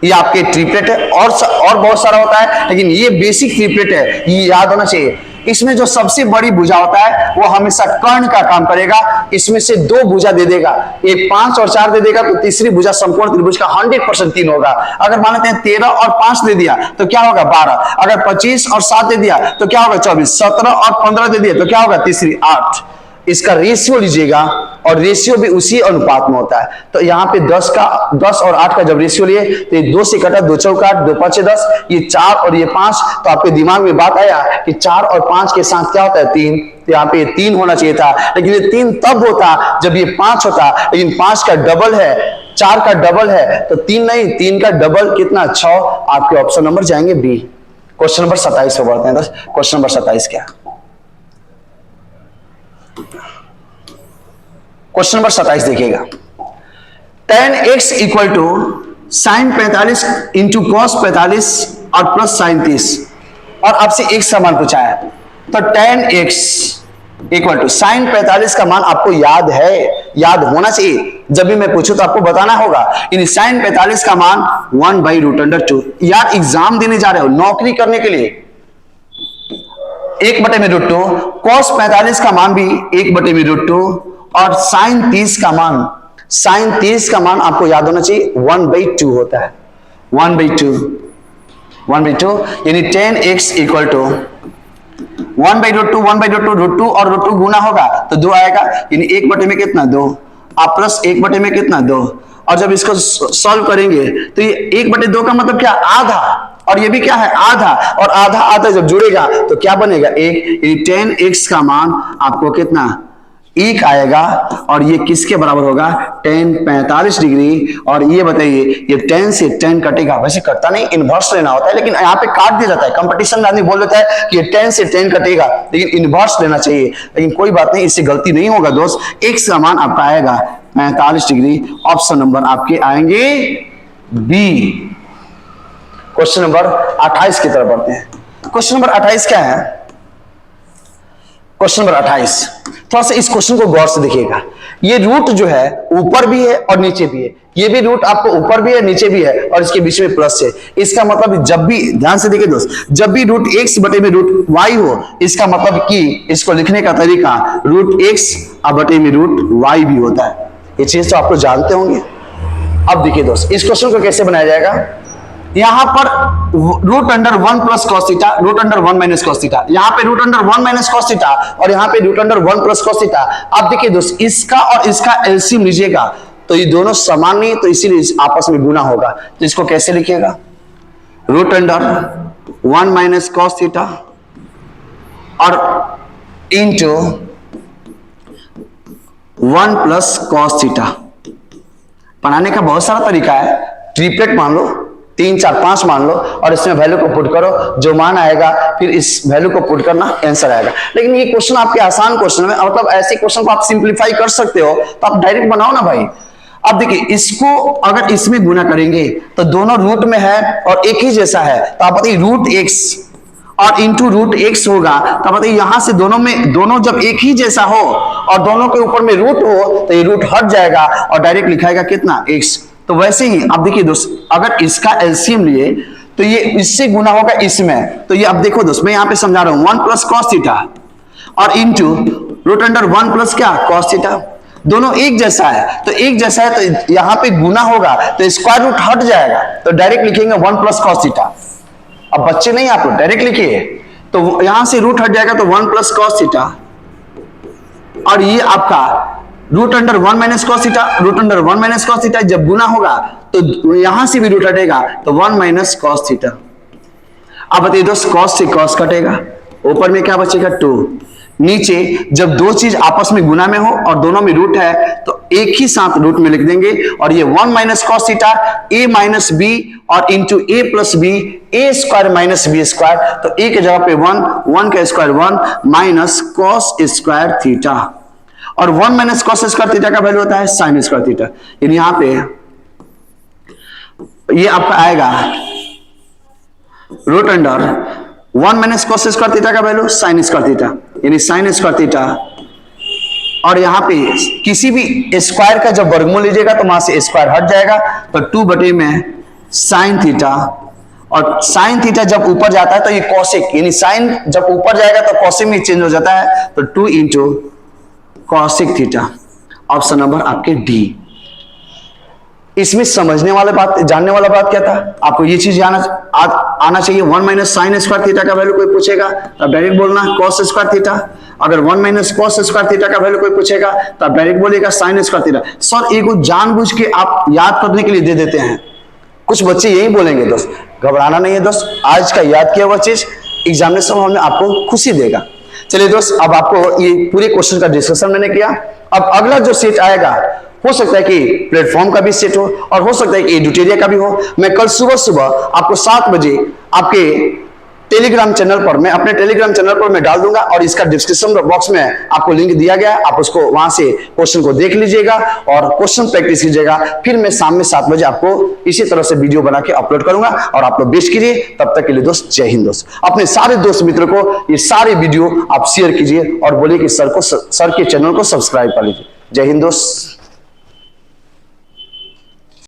ये आपके ट्रिपलेट है। और बहुत सारा होता है, लेकिन ये बेसिक ट्रिपलेट है, ये याद होना चाहिए। इसमें जो सबसे बड़ी भुजा होता है वो हमेशा कर्ण का काम करेगा। इसमें से 2 भुजा दे देगा, एक 5 और 4 दे देगा तो तीसरी भुजा समकोण त्रिभुज का 100% 3 होगा। अगर मान लेते हैं 13 और 5 दे दिया तो क्या होगा? 12। अगर 25 और 7 दे दिया तो क्या होगा? 24। 17 और 15 दे दिया तो क्या होगा? तीसरी 8। इसका रेशियो लीजिएगा और रेशियो भी उसी अनुपात में होता है। तो यहाँ पे 10 और 8 का जब रेशियो लिए तो ये 2 से कटा, 2 चौका 8, 2 5 10, ये 4 और ये 5। तो आपके दिमाग में बात आया कि 4 और 5 के साथ क्या होता है? 3। तो यहाँ पे 3 होना चाहिए था, लेकिन ये 3 तब होता जब ये 5 होता, लेकिन 5 का डबल है, 4 का डबल है तो 3 नहीं, 3 का डबल कितना? 6। आपके ऑप्शन नंबर जाएंगे बी। क्वेश्चन नंबर 27 पे बढ़ते हैं। क्वेश्चन नंबर 27 क्या? क्वेश्चन नंबर 27 देखिएगा। tan x equal to sine 45 into cos 45 और प्लस साइन 30, और आपसे एक समान पूछा है, तो tan x equal to sine 45 का मान आपको याद है, याद होना चाहिए, जब भी मैं पूछूं तो आपको बताना होगा। इन साइन 45 का मान 1/√2। यार एग्जाम देने जा रहे हो, नौकरी करने के लिए 1/√2, कॉस 45 का मान भी 1/√2, और साइन 30 का मान आपको याद होना चाहिए 1/2 होता है, 1/2 यानी tan x इक्वल टू 1/√2 √2 और √2 गुना होगा तो 2 आएगा, यानी 1 में कितना 2, आप प्लस 1 में कितना 2, और जब इसको सॉल्व करेंगे तो ये 1/2 का मतलब क्या, आधा, और ये भी क्या है, आधा, और आधा आधा जब जुड़ेगा तो क्या बनेगा 1, tan x का मान आपको कितना 1 आएगा, और ये किसके बराबर होगा, tan 45 डिग्री। और ये बताइए, ये tan से tan कटेगा, वैसे कटता नहीं, इनवर्स लेना होता है, लेकिन यहाँ पे काट दिया जाता है, कंपटीशन में आदमी बोल देता है कि ये tan से tan कटेगा, लेकिन इनवर्स लेना चाहिए, लेकिन कोई बात नहीं, इससे गलती नहीं होगा दोस्त। x का मान आपका आएगा 45 डिग्री, ऑप्शन नंबर आपके आएंगे बी। क्वेश्चन नंबर 28 की तरफ बढ़ते हैं। क्वेश्चन नंबर 28 क्या है, क्वेश्चन नंबर 28, थोड़ा सा इस क्वेश्चन को गौर से देखिएगा। ये रूट जो है ऊपर भी है और नीचे भी है, ये भी रूट आपको ऊपर भी है नीचे भी है, और इसके बीच में प्लस है। इसका मतलब जब भी, ध्यान से देखिए दोस्त, जब भी रूट x बटे में रूट y हो, इसका मतलब कि इसको लिखने का तरीका रूट x बटे में रूट y भी होता है। ये चीज तो आप लोग जानते होंगे। अब देखिए दोस्त, इस क्वेश्चन को कैसे बनाया जाएगा। यहां पर √1 plus cos theta, √1 minus cos theta, यहां पे √1 माइनस कॉस थीटा, और यहां पे √1 प्लस कॉस थीटा। अब देखिए दोस्त, इसका और इसका एलसीएम लीजिएगा तो ये दोनों समान नहीं, तो इसीलिए आपस में गुना होगा। तो इसको कैसे लिखिएगा, √1 माइनस कॉस थीटा और इंटू 1 प्लस कॉस थीटा। बनाने का बहुत सारा तरीका है, ट्रिपलेट मान लो, 3 4 5 मान लो, और इसमें वैल्यू को पुट करो, जो मान आएगा फिर इस वैल्यू को पुट करना, आंसर आएगा। लेकिन ये क्वेश्चन आपके आसान क्वेश्चन है, मतलब ऐसे क्वेश्चन को आप सिंपलीफाई कर सकते हो, तो आप डायरेक्ट बनाओ ना भाई। अब देखिए, इसको अगर इसमें गुना करेंगे तो दोनों रूट में है और एक ही जैसा है, तो आप बताइए √x और इंटू √x होगा, तो बताइए यहां से दोनों जब एक ही जैसा हो और दोनों के ऊपर में रूट हो तो ये रूट हट जाएगा और डायरेक्ट लिखाएगा कितना x। तो वैसे ही अब देखिए दोस्त, अगर इसका एलसीएम लिए तो ये इससे गुना होगा इसमें, तो ये अब देखो दोस्त, मैं यहां पे समझा रहा हूं 1 प्लस कॉस थीटा और इंटू √1 प्लस क्या कॉस थीटा, दोनों एक जैसा है, तो एक जैसा है तो यहां पे गुना होगा तो स्क्वायर रूट हट जाएगा, तो डायरेक्ट लिखेंगे 1 प्लस कॉस थीटा। अब बच्चे नहीं, आप लोग डायरेक्ट लिखिए, तो यहां से रूट हट जाएगा तो 1 प्लस कॉस थीटा, और ये आपका √1 minus cos theta, √1 minus cos theta जब गुना होगा तो यहां से भी रूट हटेगा तो 1 माइनस कॉस थीटा। अब बताइए दोस्त, कॉस से कॉस कटेगा, ऊपर में क्या बचेगा 2, नीचे जब दो चीज आपस में गुना में हो और दोनों में रूट है तो एक ही साथ रूट में लिख देंगे, और ये 1 minus cos theta a minus B और into a plus B, a square minus B square, तो a के जगह पे 1 का square 1 minus cos square theta, और 1 माइनस कॉस स्क्वायर थीटा का वैल्यू होता है साइन स्क्वायर थीटा। यानी यहां पे ये आपका आएगा √1 माइनस कॉस स्क्वायर थीटा का वैल्यू साइन स्क्वायर थीटा, यानी साइन स्क्वायर थीटा, और यहां पे किसी भी स्क्वायर का जब वर्गमूल लीजिएगा तो वहां से स्क्वायर हट जाएगा, तो 2 बटे में साइन थीटा, और साइन थीटा जब ऊपर जाता है तो ये कॉसेक, यानी साइन जब ऊपर जाएगा तो कॉसेक में चेंज हो जाता है, तो 2 into cosec theta. Option number आपके डी। इसमें समझने वाला बात, जानने वाला बात क्या था, आपको ये चीज आना चाहिए। 1 माइनस साइन स्क्वायर थीटा का वैल्यू कोई पूछेगा तो डायरेक्ट बोलना कॉस स्क्वायर थीटा, अगर 1 माइनस कॉस स्क्वायर थीटा का वैल्यू कोई पूछेगा तो आप डायरेक्ट बोलेगा साइन स्क्वायर थीटा। सर एक जानबूझ के आप याद करने के लिए दे देते हैं, कुछ बच्चे यही बोलेंगे दोस्त, घबराना नहीं है दोस्त, आज का याद किया हुआ चीज एग्जामिनेशन में आपको खुशी देगा। चलिए दोस्त, अब आपको ये पूरे क्वेश्चन का डिस्कशन मैंने किया। अब अगला जो सेट आएगा हो सकता है कि प्लेटफॉर्म का भी सेट हो और हो सकता है कि एडुटेरिया का भी हो। मैं कल सुबह आपको 7 बजे आपके टेलीग्राम चैनल पर, मैं अपने टेलीग्राम चैनल पर मैं डाल दूंगा और इसका डिस्क्रिप्शन बॉक्स में आपको लिंक दिया गया है, आप उसको वहां से क्वेश्चन को देख लीजिएगा और क्वेश्चन प्रैक्टिस कीजिएगा। फिर मैं शाम में 7 बजे आपको इसी तरह से वीडियो बना के अपलोड करूंगा और आप लोग बेस्ट कीजिए। तब तक के लिए दोस्त जय हिंद दोस्त। अपने सारे दोस्त मित्रों को ये सारे वीडियो आप शेयर कीजिए और बोलिए कि सर के चैनल को सब्सक्राइब कर लीजिए। जय हिंद दोस्त।